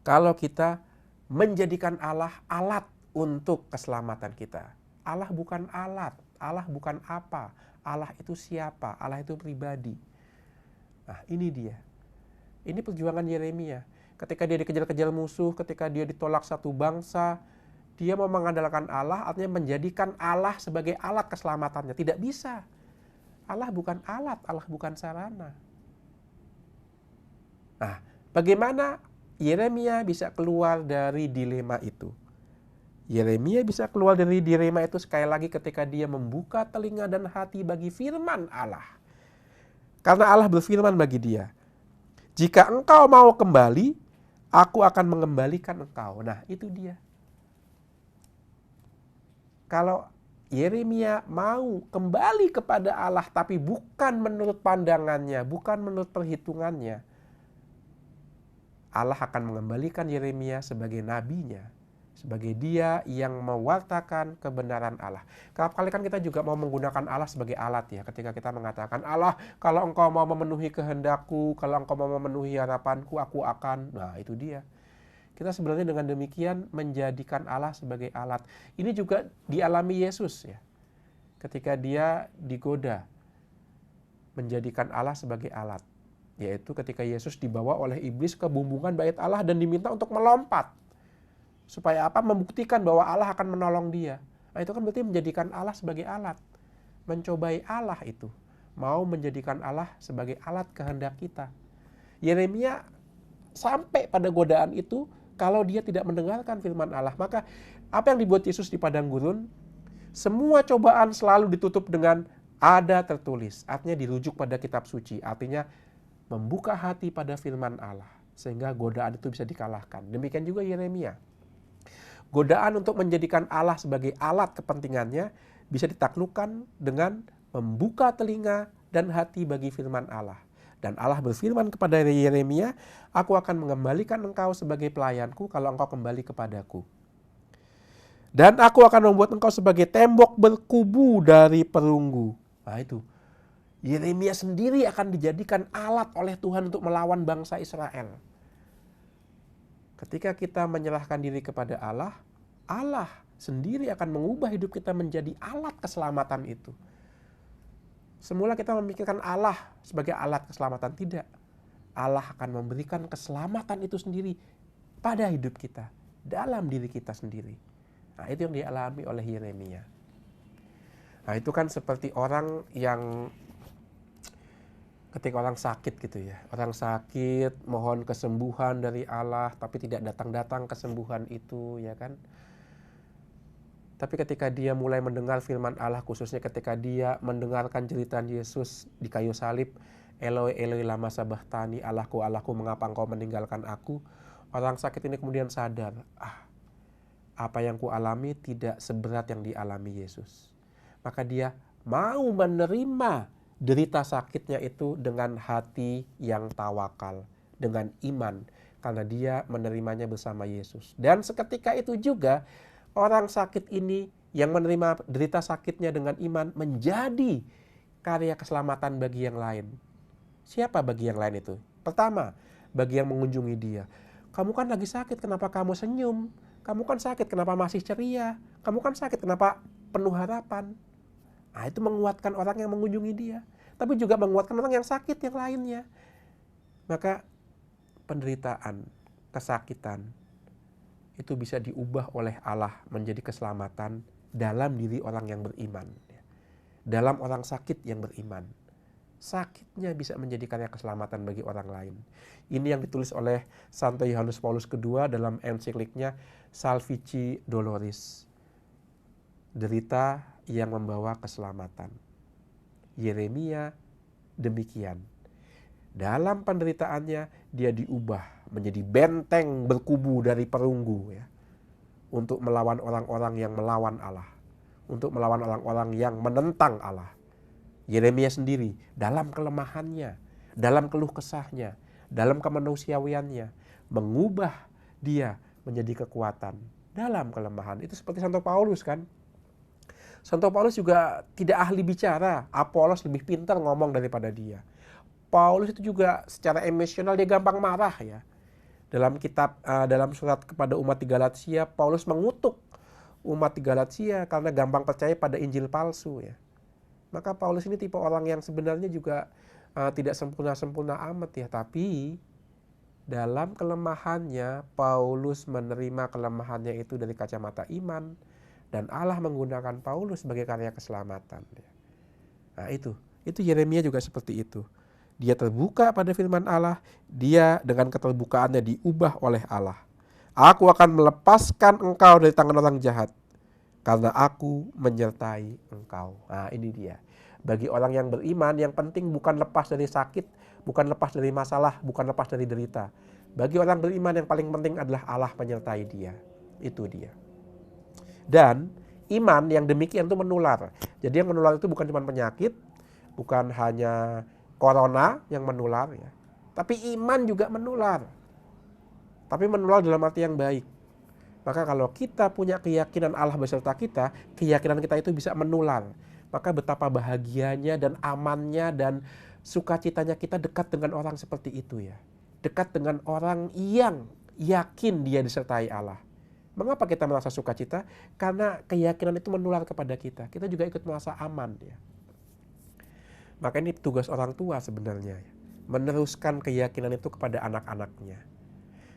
Kalau kita menjadikan Allah alat untuk keselamatan kita. Allah bukan alat, Allah bukan apa, Allah itu siapa, Allah itu pribadi. Nah, ini dia. Ini perjuangan Yeremia. Ketika dia dikejar-kejar musuh, ketika dia ditolak satu bangsa, dia mau mengandalkan Allah, artinya menjadikan Allah sebagai alat keselamatannya. Tidak bisa. Allah bukan alat, Allah bukan sarana. Nah, bagaimana Yeremia bisa keluar dari dilema itu? Yeremia bisa keluar dari dilema itu sekali lagi ketika dia membuka telinga dan hati bagi firman Allah. Karena Allah berfirman bagi dia, jika engkau mau kembali, aku akan mengembalikan engkau. Nah, itu dia. Kalau Yeremia mau kembali kepada Allah tapi bukan menurut pandangannya, bukan menurut perhitungannya, Allah akan mengembalikan Yeremia sebagai nabinya, sebagai dia yang mewartakan kebenaran Allah. Kerap kali kan kita juga mau menggunakan Allah sebagai alat ya, ketika kita mengatakan, Allah kalau engkau mau memenuhi kehendakku, kalau engkau mau memenuhi harapanku, aku akan. Nah, itu dia. Kita sebenarnya dengan demikian menjadikan Allah sebagai alat. Ini juga dialami Yesus ya. Ketika dia digoda, menjadikan Allah sebagai alat. yaitu ketika Yesus dibawa oleh iblis ke bumbungan bait Allah dan diminta untuk melompat. Supaya apa? Membuktikan bahwa Allah akan menolong dia. Nah, itu kan berarti menjadikan Allah sebagai alat. Mencobai Allah itu. Mau menjadikan Allah sebagai alat kehendak kita. Yeremia sampai pada godaan itu kalau dia tidak mendengarkan firman Allah. Maka apa yang dibuat Yesus di padang gurun? Semua cobaan selalu ditutup dengan ada tertulis. Artinya dirujuk pada kitab suci. Artinya membuka hati pada firman Allah. Sehingga godaan itu bisa dikalahkan. Demikian juga Yeremia. Godaan untuk menjadikan Allah sebagai alat kepentingannya bisa ditaklukkan dengan membuka telinga dan hati bagi firman Allah. Dan Allah berfirman kepada Yeremia, aku akan mengembalikan engkau sebagai pelayanku kalau engkau kembali kepadaku. Dan aku akan membuat engkau sebagai tembok berkubu dari perunggu. Nah itu, Yeremia sendiri akan dijadikan alat oleh Tuhan untuk melawan bangsa Israel. Ketika kita menyerahkan diri kepada Allah, Allah sendiri akan mengubah hidup kita menjadi alat keselamatan itu. Semula kita memikirkan Allah sebagai alat keselamatan. Tidak. Allah akan memberikan keselamatan itu sendiri pada hidup kita, dalam diri kita sendiri. Nah, itu yang dialami oleh Yeremia. Nah, itu kan seperti orang yang ketika orang sakit gitu ya. Orang sakit mohon kesembuhan dari Allah, tapi tidak datang-datang kesembuhan itu, ya kan. Tapi ketika dia mulai mendengar firman Allah, khususnya ketika dia mendengarkan jeritan Yesus di kayu salib, Eloi Eloi lama sabachthani, Allahku Allahku mengapa engkau meninggalkan aku? Orang sakit ini kemudian sadar, apa yang ku alami tidak seberat yang dialami Yesus. Maka dia mau menerima derita sakitnya itu dengan hati yang tawakal, dengan iman, karena dia menerimanya bersama Yesus. Dan seketika itu juga orang sakit ini yang menerima derita sakitnya dengan iman menjadi karya keselamatan bagi yang lain. Siapa bagi yang lain itu? Pertama, bagi yang mengunjungi dia. Kamu kan lagi sakit, kenapa kamu senyum? Kamu kan sakit, kenapa masih ceria? Kamu kan sakit, kenapa penuh harapan? Nah, itu menguatkan orang yang mengunjungi dia. Tapi juga menguatkan orang yang sakit yang lainnya. Maka penderitaan, kesakitan, itu bisa diubah oleh Allah menjadi keselamatan dalam diri orang yang beriman. Dalam orang sakit yang beriman. Sakitnya bisa menjadi karya keselamatan bagi orang lain. Ini yang ditulis oleh Santo Yohanes Paulus II dalam ensikliknya Salvifici Doloris. Derita yang membawa keselamatan. Yeremia demikian. Dalam penderitaannya dia diubah menjadi benteng berkubu dari perunggu ya. Untuk melawan orang-orang yang melawan Allah. Untuk melawan orang-orang yang menentang Allah. Yeremia sendiri dalam kelemahannya, dalam keluh kesahnya, dalam kemanusiawiannya, mengubah dia menjadi kekuatan dalam kelemahan. Itu seperti Santo Paulus kan. Santo Paulus juga tidak ahli bicara, Apolos lebih pintar ngomong daripada dia. Paulus itu juga secara emosional dia gampang marah ya. Dalam surat kepada umat di Galatia, Paulus mengutuk umat di Galatia karena gampang percaya pada Injil palsu ya. Maka Paulus ini tipe orang yang sebenarnya juga tidak sempurna-sempurna amat ya. Tapi dalam kelemahannya, Paulus menerima kelemahannya itu dari kacamata iman. Dan Allah menggunakan Paulus sebagai karya keselamatan. Nah itu Yeremia juga seperti itu. Dia terbuka pada firman Allah. Dia dengan keterbukaannya diubah oleh Allah. Aku akan melepaskan engkau dari tangan orang jahat. Karena aku menyertai engkau. Nah ini dia. Bagi orang yang beriman, yang penting bukan lepas dari sakit, bukan lepas dari masalah, bukan lepas dari derita. Bagi orang beriman yang paling penting adalah Allah menyertai dia. Itu dia. Dan iman yang demikian itu menular. Jadi yang menular itu bukan cuma penyakit, bukan hanya corona yang menular ya. Tapi iman juga menular. Tapi menular dalam arti yang baik. Maka kalau kita punya keyakinan Allah beserta kita, keyakinan kita itu bisa menular. Maka betapa bahagianya dan amannya dan sukacitanya kita dekat dengan orang seperti itu ya. Dekat dengan orang yang yakin dia disertai Allah. Mengapa kita merasa sukacita? Karena keyakinan itu menular kepada kita. Kita juga ikut merasa aman ya. Maka ini tugas orang tua sebenarnya ya. meneruskan keyakinan itu kepada anak-anaknya.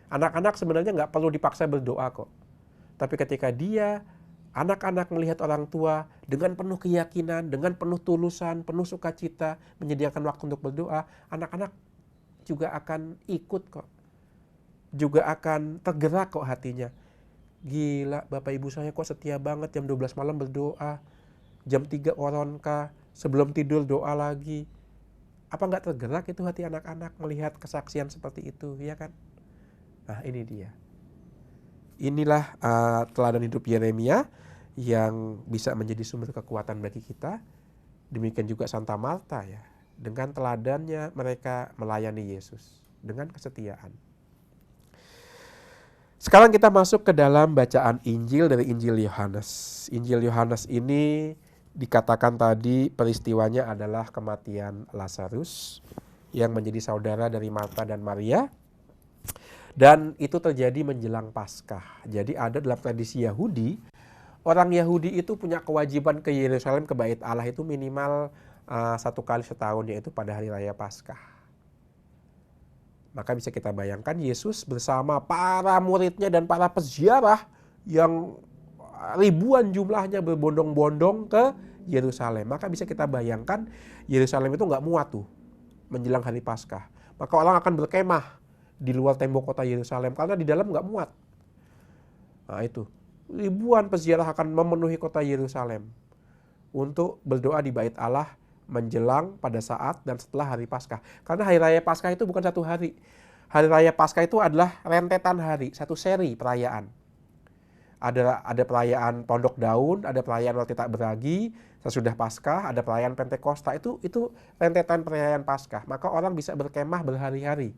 Anak-anak sebenarnya nggak perlu dipaksa berdoa kok. Tapi ketika anak-anak melihat orang tua dengan penuh keyakinan, dengan penuh tulusan, penuh sukacita, menyediakan waktu untuk berdoa, anak-anak juga akan ikut kok. Juga akan tergerak kok hatinya. Gila, Bapak Ibu saya kok setia banget jam 12 malam berdoa. Jam 3 oronka, sebelum tidur doa lagi. Apa nggak tergerak itu hati anak-anak melihat kesaksian seperti itu, ya kan? Nah, ini dia. Inilah teladan hidup Yeremia yang bisa menjadi sumber kekuatan bagi kita. Demikian juga Santa Marta ya. Dengan teladannya mereka melayani Yesus dengan kesetiaan. Sekarang kita masuk ke dalam bacaan Injil dari Injil Yohanes. Injil Yohanes ini dikatakan tadi peristiwanya adalah kematian Lazarus yang menjadi saudara dari Marta dan Maria. Dan itu terjadi menjelang Paskah. Jadi ada dalam tradisi Yahudi, orang Yahudi itu punya kewajiban ke Yerusalem, ke Bait Allah itu minimal 1 kali setahun, yaitu pada hari raya Paskah. Maka bisa kita bayangkan Yesus bersama para muridnya dan para peziarah yang ribuan jumlahnya berbondong-bondong ke Yerusalem. Maka bisa kita bayangkan Yerusalem itu nggak muat tuh menjelang hari Paskah. Maka orang akan berkemah di luar tembok kota Yerusalem karena di dalam nggak muat. Nah itu, ribuan peziarah akan memenuhi kota Yerusalem untuk berdoa di Bait Allah menjelang, pada saat, dan setelah hari Paskah. Karena hari raya Paskah itu bukan satu hari. Hari raya Paskah itu adalah rentetan hari, satu seri perayaan. Ada perayaan Pondok Daun, ada perayaan Roti Tak Beragi, sesudah Paskah, ada perayaan Pentakosta. Itu rentetan perayaan Paskah. Maka orang bisa berkemah berhari-hari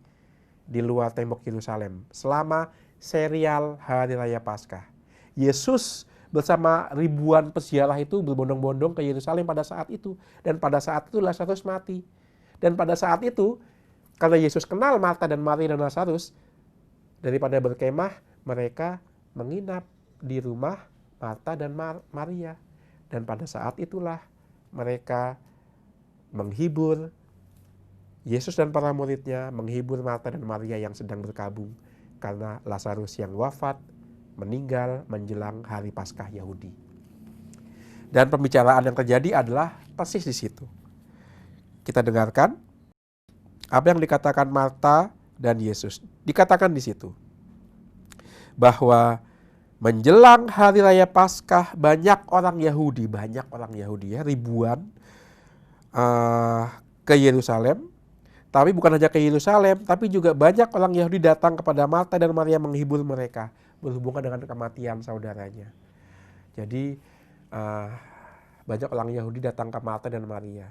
di luar tembok Yerusalem selama serial hari raya Paskah. Yesus bersama ribuan peziarah itu berbondong-bondong ke Yerusalem pada saat itu. Dan pada saat itu Lazarus mati. Dan pada saat itu, karena Yesus kenal Marta dan Maria dan Lazarus, daripada berkemah, mereka menginap di rumah Marta dan Maria. Dan pada saat itulah mereka menghibur Yesus dan para muridnya, menghibur Marta dan Maria yang sedang berkabung karena Lazarus yang wafat meninggal menjelang hari Paskah Yahudi. Dan pembicaraan yang terjadi adalah persis di situ. Kita dengarkan apa yang dikatakan Marta dan Yesus. Dikatakan di situ bahwa menjelang hari raya Paskah banyak orang Yahudi ya, ribuan ke Yerusalem. Tapi bukan hanya ke Yerusalem, tapi juga banyak orang Yahudi datang kepada Marta dan Maria menghibur mereka berhubungan dengan kematian saudaranya. Jadi banyak orang Yahudi datang ke Marta dan Maria.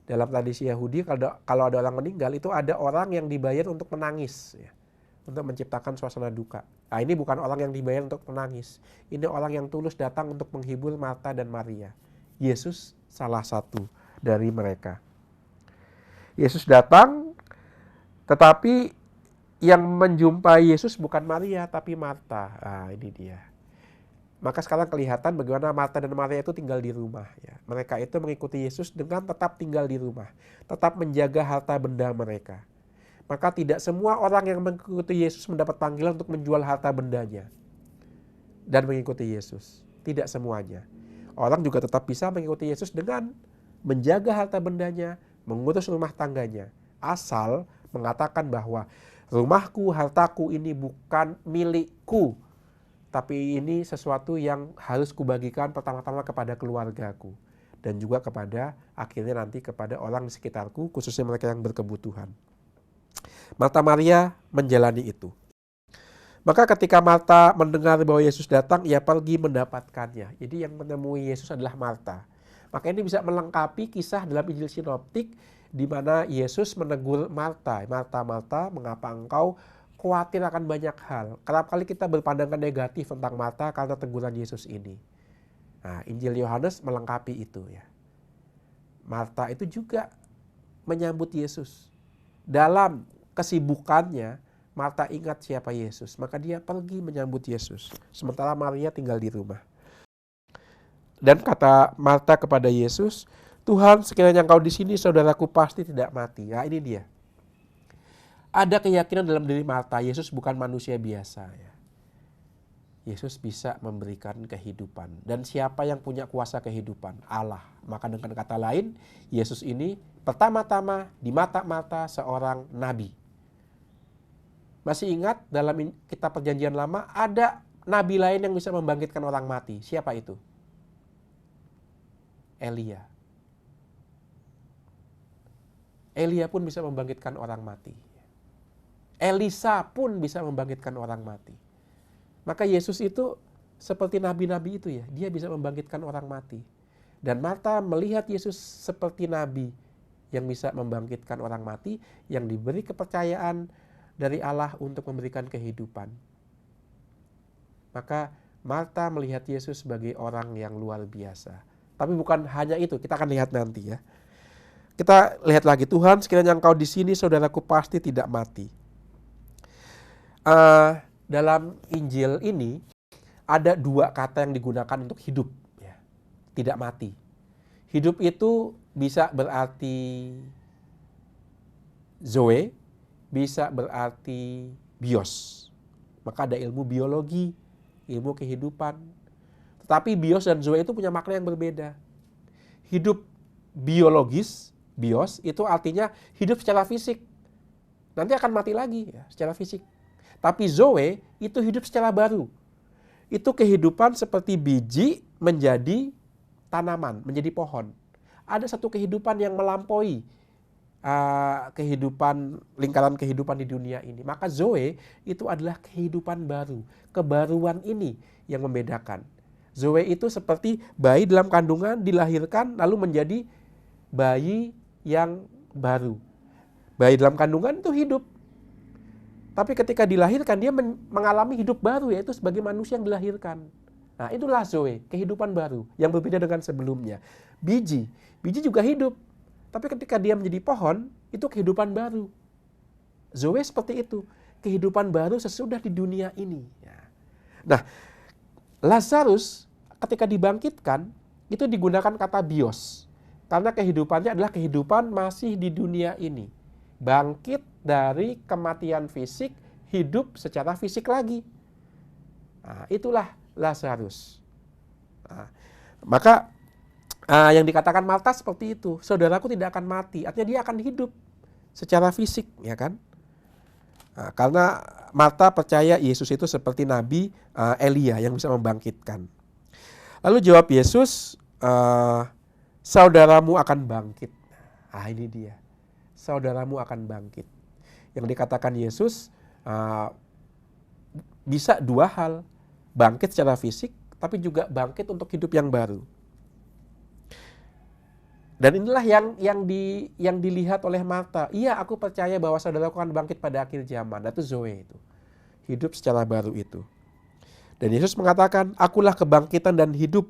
Dalam tradisi Yahudi kalau ada orang meninggal itu ada orang yang dibayar untuk menangis ya, untuk menciptakan suasana duka. Nah, ini bukan orang yang dibayar untuk menangis. Ini orang yang tulus datang untuk menghibur Marta dan Maria. Yesus salah satu dari mereka. Yesus datang, tetapi yang menjumpai Yesus bukan Maria tapi Marta. Nah, ini dia. Maka sekarang kelihatan bagaimana Marta dan Maria itu tinggal di rumah. Ya. Mereka itu mengikuti Yesus dengan tetap tinggal di rumah. Tetap menjaga harta benda mereka. Maka tidak semua orang yang mengikuti Yesus mendapat panggilan untuk menjual harta bendanya dan mengikuti Yesus. Tidak semuanya. Orang juga tetap bisa mengikuti Yesus dengan menjaga harta bendanya, mengurus rumah tangganya. Asal mengatakan bahwa rumahku, hartaku ini bukan milikku, tapi ini sesuatu yang harus kubagikan pertama-tama kepada keluargaku. Dan juga kepada, akhirnya nanti kepada orang di sekitarku, khususnya mereka yang berkebutuhan. Marta Maria menjalani itu. Maka ketika Marta mendengar bahwa Yesus datang, ia pergi mendapatkannya. Jadi yang menemui Yesus adalah Marta. Maka ini bisa melengkapi kisah dalam Injil Sinoptik di mana Yesus menegur Marta. Marta, Marta, mengapa engkau khawatir akan banyak hal? Kerap kali kita berpandangan negatif tentang Marta karena teguran Yesus ini. Nah, Injil Yohanes melengkapi itu ya. Marta itu juga menyambut Yesus. Dalam kesibukannya, Marta ingat siapa Yesus. Maka dia pergi menyambut Yesus. Sementara Maria tinggal di rumah. Dan kata Marta kepada Yesus, Tuhan, sekiranya engkau di sini, saudaraku pasti tidak mati. Nah, ini dia. Ada keyakinan dalam diri Marta, Yesus bukan manusia biasa ya. Yesus bisa memberikan kehidupan. Dan siapa yang punya kuasa kehidupan? Allah. Maka dengan kata lain, Yesus ini pertama-tama di mata Marta seorang nabi. Masih ingat dalam kitab Perjanjian Lama ada nabi lain yang bisa membangkitkan orang mati. Siapa itu? Elia. Elia pun bisa membangkitkan orang mati. Elisa pun bisa membangkitkan orang mati. Maka Yesus itu seperti nabi-nabi itu ya, dia bisa membangkitkan orang mati. Dan Marta melihat Yesus seperti nabi yang bisa membangkitkan orang mati, yang diberi kepercayaan dari Allah untuk memberikan kehidupan. Maka Marta melihat Yesus sebagai orang yang luar biasa. Tapi bukan hanya itu, kita akan lihat nanti ya. Kita lihat lagi, Tuhan sekiranya Engkau di sini, saudaraku pasti tidak mati. Dalam Injil ini ada dua kata yang digunakan untuk hidup, ya. Tidak mati. Hidup itu bisa berarti zoe, bisa berarti bios. Maka ada ilmu biologi, ilmu kehidupan. Tetapi bios dan zoe itu punya makna yang berbeda. Hidup biologis, bios, itu artinya hidup secara fisik. Nanti akan mati lagi ya, secara fisik. Tapi zoe itu hidup secara baru. Itu kehidupan seperti biji menjadi tanaman, menjadi pohon. Ada satu kehidupan yang melampaui lingkaran kehidupan di dunia ini. Maka zoe itu adalah kehidupan baru. Kebaruan ini yang membedakan. Zoe itu seperti bayi dalam kandungan dilahirkan lalu menjadi bayi yang baru. Bayi dalam kandungan itu hidup. Tapi ketika dilahirkan dia mengalami hidup baru, yaitu sebagai manusia yang dilahirkan. Nah itulah zoe, kehidupan baru yang berbeda dengan sebelumnya. Biji juga hidup. Tapi ketika dia menjadi pohon, itu kehidupan baru. Zoe seperti itu, kehidupan baru sesudah di dunia ini. Nah, Lazarus ketika dibangkitkan, itu digunakan kata bios. Karena kehidupannya adalah kehidupan masih di dunia ini. Bangkit dari kematian fisik, hidup secara fisik lagi. Nah, itulah Lazarus. Nah, maka yang dikatakan Marta seperti itu, saudaraku tidak akan mati, artinya dia akan hidup secara fisik, ya kan? Nah, karena Marta percaya Yesus itu seperti Nabi Elia yang bisa membangkitkan. Lalu jawab Yesus, saudaramu akan bangkit. Ah ini dia, saudaramu akan bangkit. Yang dikatakan Yesus bisa dua hal, bangkit secara fisik, tapi juga bangkit untuk hidup yang baru. Dan inilah yang dilihat oleh Marta. Iya, aku percaya bahwa saudaraku akan bangkit pada akhir zaman. Itu zoe itu, hidup secara baru itu. Dan Yesus mengatakan, akulah kebangkitan dan hidup.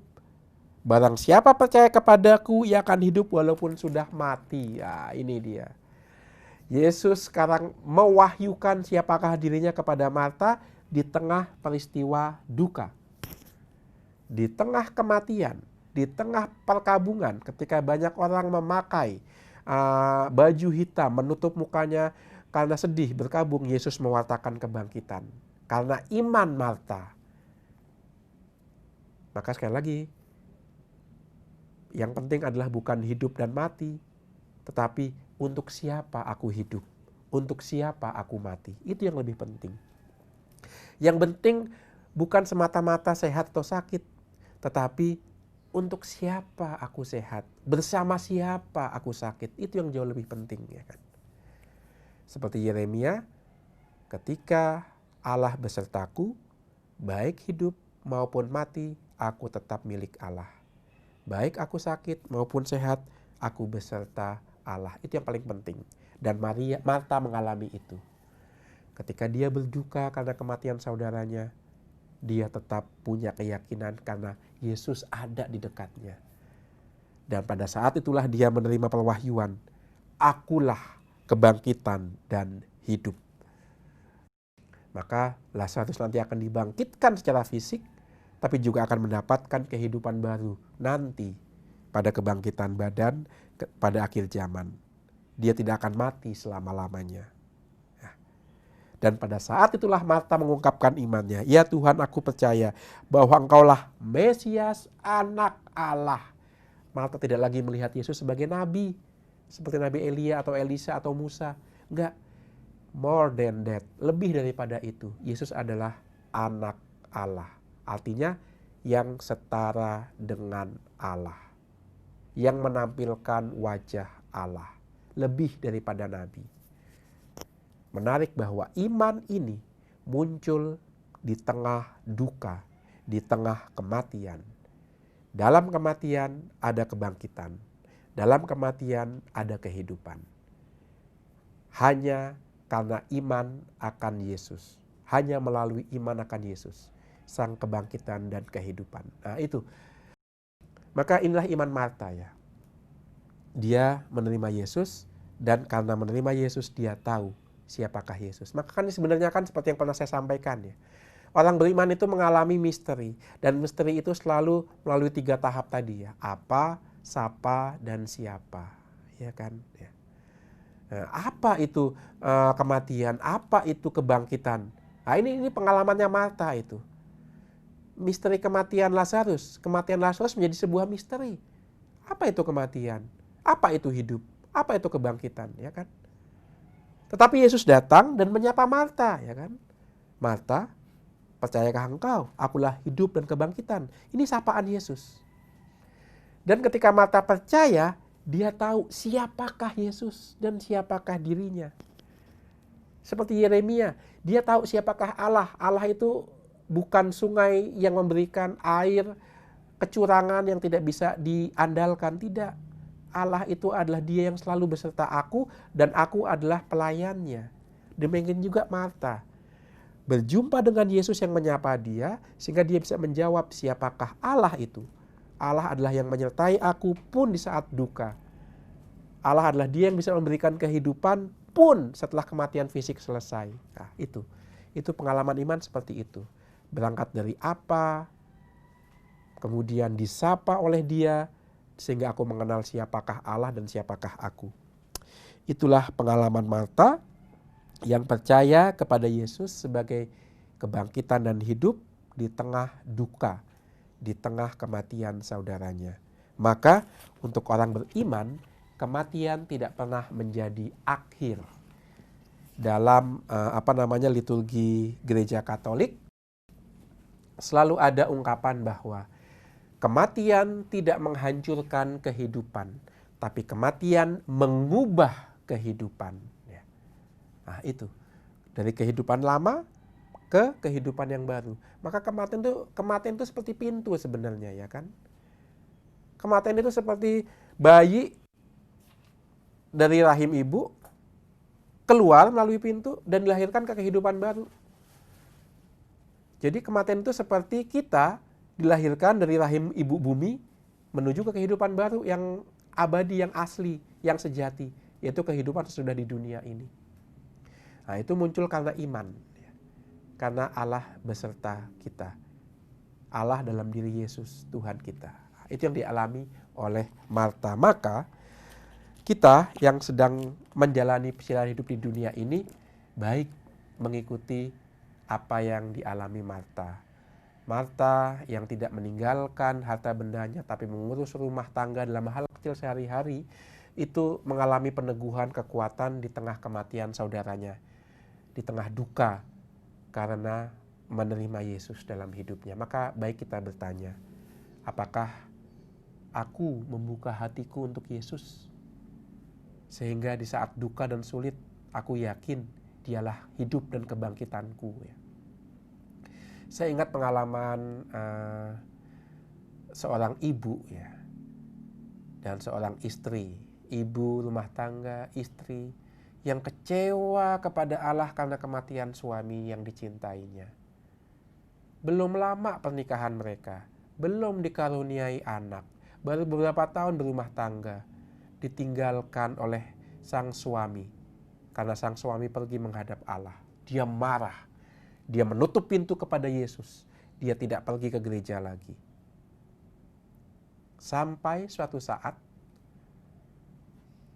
Barang siapa percaya kepadaku, ia akan hidup walaupun sudah mati. Ya, ini dia. Yesus sekarang mewahyukan siapakah dirinya kepada Marta di tengah peristiwa duka. Di tengah kematian, di tengah perkabungan, ketika banyak orang memakai baju hitam menutup mukanya karena sedih berkabung, Yesus mewartakan kebangkitan. Karena iman Marta. Maka sekali lagi, yang penting adalah bukan hidup dan mati, tetapi untuk siapa aku hidup, untuk siapa aku mati. Itu yang lebih penting. Yang penting bukan semata-mata sehat atau sakit, tetapi untuk siapa aku sehat, bersama siapa aku sakit. Itu yang jauh lebih penting, ya kan? Seperti Yeremia, ketika Allah besertaku, baik hidup maupun mati, aku tetap milik Allah. Baik aku sakit maupun sehat, aku beserta Allah. Itu yang paling penting. Dan Marta mengalami itu. Ketika dia berduka karena kematian saudaranya, dia tetap punya keyakinan karena Yesus ada di dekatnya. Dan pada saat itulah dia menerima perwahyuan, akulah kebangkitan dan hidup. Maka Lazarus nanti akan dibangkitkan secara fisik, tapi juga akan mendapatkan kehidupan baru nanti pada kebangkitan badan pada akhir zaman. Dia tidak akan mati selama-lamanya. Nah, Dan pada saat itulah Marta mengungkapkan imannya. Ya Tuhan, aku percaya bahwa Engkaulah Mesias, Anak Allah. Marta tidak lagi melihat Yesus sebagai nabi, seperti Nabi Elia atau Elisa atau Musa. Enggak, more than that, lebih daripada itu. Yesus adalah Anak Allah. Artinya yang setara dengan Allah, yang menampilkan wajah Allah, lebih daripada nabi. Menarik bahwa iman ini muncul di tengah duka, di tengah kematian. Dalam kematian ada kebangkitan, dalam kematian ada kehidupan. Hanya karena iman akan Yesus, hanya melalui iman akan Yesus, sang kebangkitan dan kehidupan. Nah itu, maka inilah iman Marta ya. Dia menerima Yesus, dan karena menerima Yesus dia tahu siapakah Yesus. Maka kan sebenarnya kan seperti yang pernah saya sampaikan ya. Orang beriman itu mengalami misteri. Dan misteri itu selalu melalui 3 tahap tadi ya. Apa, siapa, dan siapa. Ya kan? Ya. Nah, apa itu kematian? Apa itu kebangkitan? Nah ini pengalamannya Marta itu. Misteri kematian Lazarus. Kematian Lazarus menjadi sebuah misteri. Apa itu kematian? Apa itu hidup? Apa itu kebangkitan? Ya kan? Tetapi Yesus datang dan menyapa Marta, ya kan? Marta, percayakah engkau? Akulah hidup dan kebangkitan. Ini sapaan Yesus. Dan ketika Marta percaya, dia tahu siapakah Yesus dan siapakah dirinya. Seperti Yeremia, dia tahu siapakah Allah. Allah itu bukan sungai yang memberikan air kecurangan yang tidak bisa diandalkan, tidak. Allah itu adalah dia yang selalu beserta aku dan aku adalah pelayannya. Demikian juga Marta. Berjumpa dengan Yesus yang menyapa dia sehingga dia bisa menjawab siapakah Allah itu. Allah adalah yang menyertai aku pun di saat duka. Allah adalah dia yang bisa memberikan kehidupan pun setelah kematian fisik selesai. Nah, itu pengalaman iman seperti itu. Berangkat dari apa, kemudian disapa oleh dia, sehingga aku mengenal siapakah Allah dan siapakah aku. Itulah pengalaman Marta yang percaya kepada Yesus sebagai kebangkitan dan hidup di tengah duka, di tengah kematian saudaranya. Maka untuk orang beriman, kematian tidak pernah menjadi akhir. Dalam liturgi Gereja Katolik selalu ada ungkapan bahwa kematian tidak menghancurkan kehidupan, tapi kematian mengubah kehidupan. Nah itu, dari kehidupan lama ke kehidupan yang baru. Maka kematian itu seperti pintu sebenarnya, ya kan? Kematian itu seperti bayi dari rahim ibu keluar melalui pintu dan dilahirkan ke kehidupan baru. Jadi kematian itu seperti kita dilahirkan dari rahim ibu bumi menuju ke kehidupan baru yang abadi, yang asli, yang sejati, yaitu kehidupan sesudah di dunia ini. Nah, itu muncul karena iman, karena Allah beserta kita, Allah dalam diri Yesus Tuhan kita. Itu yang dialami oleh Marta. Maka kita yang sedang menjalani perjalanan hidup di dunia ini baik mengikuti apa yang dialami Marta. Marta yang tidak meninggalkan harta bendanya tapi mengurus rumah tangga dalam hal kecil sehari-hari, itu mengalami peneguhan kekuatan di tengah kematian saudaranya, di tengah duka karena menerima Yesus dalam hidupnya. Maka baik kita bertanya, apakah aku membuka hatiku untuk Yesus? Sehingga di saat duka dan sulit aku yakin dialah hidup dan kebangkitanku ya. Saya ingat pengalaman seorang ibu ya, dan seorang istri, ibu rumah tangga, istri yang kecewa kepada Allah karena kematian suami yang dicintainya. Belum lama pernikahan mereka, belum dikaruniai anak, baru beberapa tahun berumah tangga, ditinggalkan oleh sang suami karena sang suami pergi menghadap Allah. Dia marah. Dia menutup pintu kepada Yesus. Dia tidak pergi ke gereja lagi. Sampai suatu saat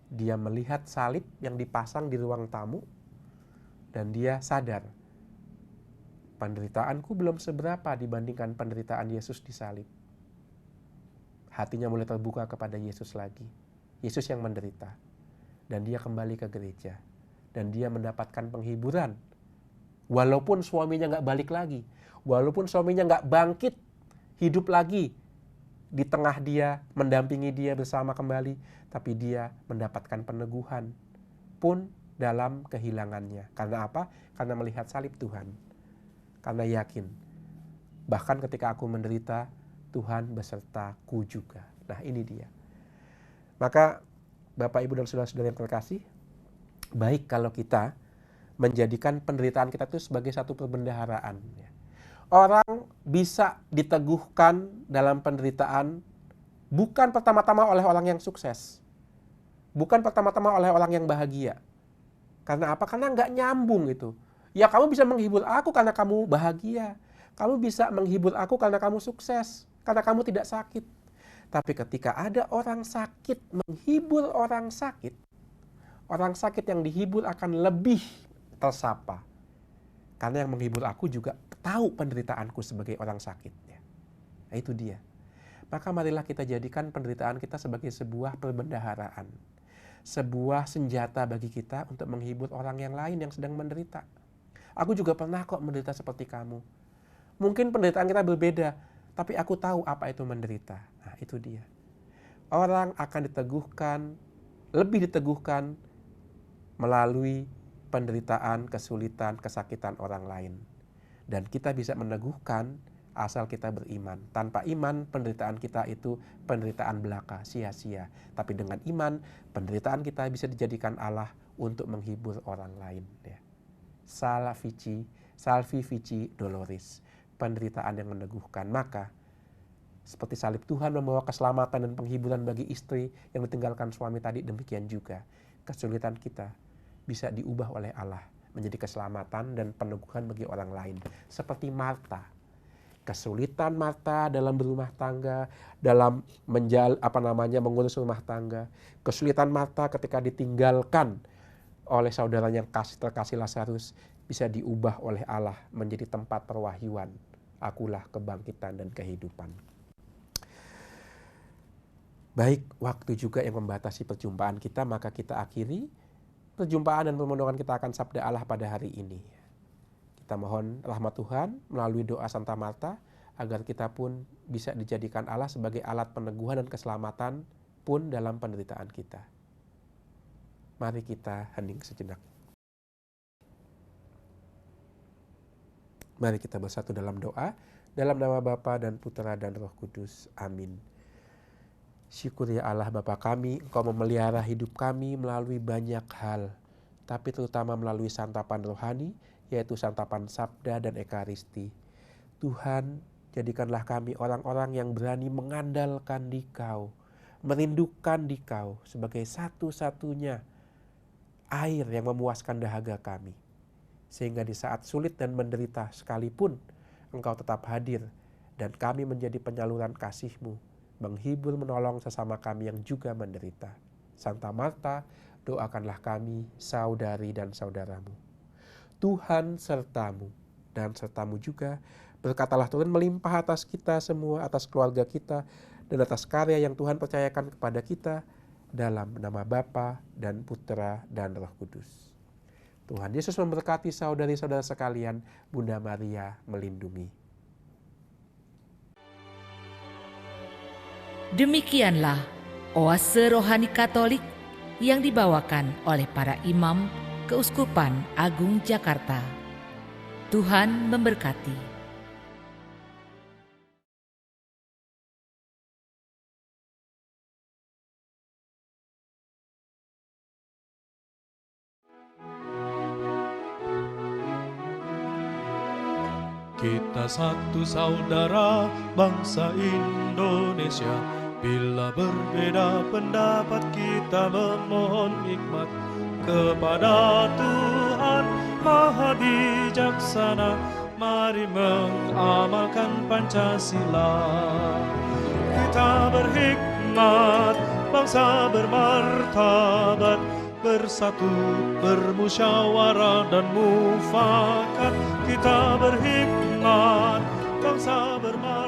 dia melihat salib yang dipasang di ruang tamu. Dan dia sadar, penderitaanku belum seberapa dibandingkan penderitaan Yesus di salib. Hatinya mulai terbuka kepada Yesus lagi. Yesus yang menderita. Dan dia kembali ke gereja. Dan dia mendapatkan penghiburan. Walaupun suaminya nggak balik lagi. Walaupun suaminya nggak bangkit, hidup lagi di tengah dia, mendampingi dia bersama kembali. Tapi dia mendapatkan peneguhan pun dalam kehilangannya. Karena apa? Karena melihat salib Tuhan. Karena yakin, bahkan ketika aku menderita, Tuhan besertaku juga. Nah, ini dia. Maka Bapak, Ibu, dan saudara-saudara yang terkasih, baik kalau kita menjadikan penderitaan kita itu sebagai satu perbendaharaan. Orang bisa diteguhkan dalam penderitaan bukan pertama-tama oleh orang yang sukses. Bukan pertama-tama oleh orang yang bahagia. Karena apa? Karena nggak nyambung itu. Ya, kamu bisa menghibur aku karena kamu bahagia. Kamu bisa menghibur aku karena kamu sukses. Karena kamu tidak sakit. Tapi ketika ada orang sakit menghibur orang sakit yang dihibur akan lebih tersapa. Karena yang menghibur aku juga tahu penderitaanku sebagai orang sakit. Nah, itu dia. Maka marilah kita jadikan penderitaan kita sebagai sebuah perbendaharaan. Sebuah senjata bagi kita untuk menghibur orang yang lain yang sedang menderita. Aku juga pernah kok menderita seperti kamu. Mungkin penderitaan kita berbeda, tapi aku tahu apa itu menderita. Nah, itu dia. Orang akan diteguhkan, lebih diteguhkan melalui penderitaan, kesulitan, kesakitan orang lain. Dan kita bisa meneguhkan asal kita beriman. Tanpa iman, penderitaan kita itu penderitaan belaka, sia-sia. Tapi dengan iman, penderitaan kita bisa dijadikan Allah untuk menghibur orang lain. Salvi vici doloris, penderitaan yang meneguhkan. Maka seperti salib Tuhan membawa keselamatan dan penghiburan bagi istri yang ditinggalkan suami tadi, demikian juga kesulitan kita bisa diubah oleh Allah menjadi keselamatan dan peneguhan bagi orang lain. Seperti Marta, kesulitan Marta dalam berumah tangga, dalam mengurus rumah tangga, kesulitan Marta ketika ditinggalkan oleh saudaranya yang terkasih Lazarus, bisa diubah oleh Allah menjadi tempat perwahyuan. Akulah kebangkitan dan kehidupan. Baik, waktu juga yang membatasi perjumpaan kita, maka kita akhiri perjumpaan dan pemenungan kita akan sabda Allah pada hari ini. Kita mohon rahmat Tuhan melalui doa Santa Marta, agar kita pun bisa dijadikan Allah sebagai alat peneguhan dan keselamatan pun dalam penderitaan kita. Mari kita hening sejenak. Mari kita bersatu dalam doa, dalam nama Bapa dan Putera dan Roh Kudus. Amin. Syukur ya Allah Bapa kami, Engkau memelihara hidup kami melalui banyak hal, tapi terutama melalui santapan rohani, yaitu santapan sabda dan ekaristi. Tuhan, jadikanlah kami orang-orang yang berani mengandalkan Dikau, merindukan Dikau sebagai satu-satunya air yang memuaskan dahaga kami. Sehingga di saat sulit dan menderita sekalipun, Engkau tetap hadir dan kami menjadi penyaluran kasih-Mu, menghibur menolong sesama kami yang juga menderita. Santa Marta, doakanlah kami, saudari dan saudaramu. Tuhan sertamu dan sertamu juga, berkatalah turun melimpah atas kita semua, atas keluarga kita, dan atas karya yang Tuhan percayakan kepada kita, dalam nama Bapa dan Putera dan Roh Kudus. Tuhan Yesus memberkati saudari-saudara sekalian, Bunda Maria melindungi. Demikianlah oase rohani Katolik yang dibawakan oleh para imam Keuskupan Agung Jakarta. Tuhan memberkati. Kita satu saudara bangsa Indonesia, bila berbeda pendapat kita memohon hikmat kepada Tuhan Maha Bijaksana. Mari mengamalkan Pancasila. Kita berhikmat, bangsa bermartabat, bersatu, bermusyawarah dan mufakat, kita berhikmat, bangsa bermaju.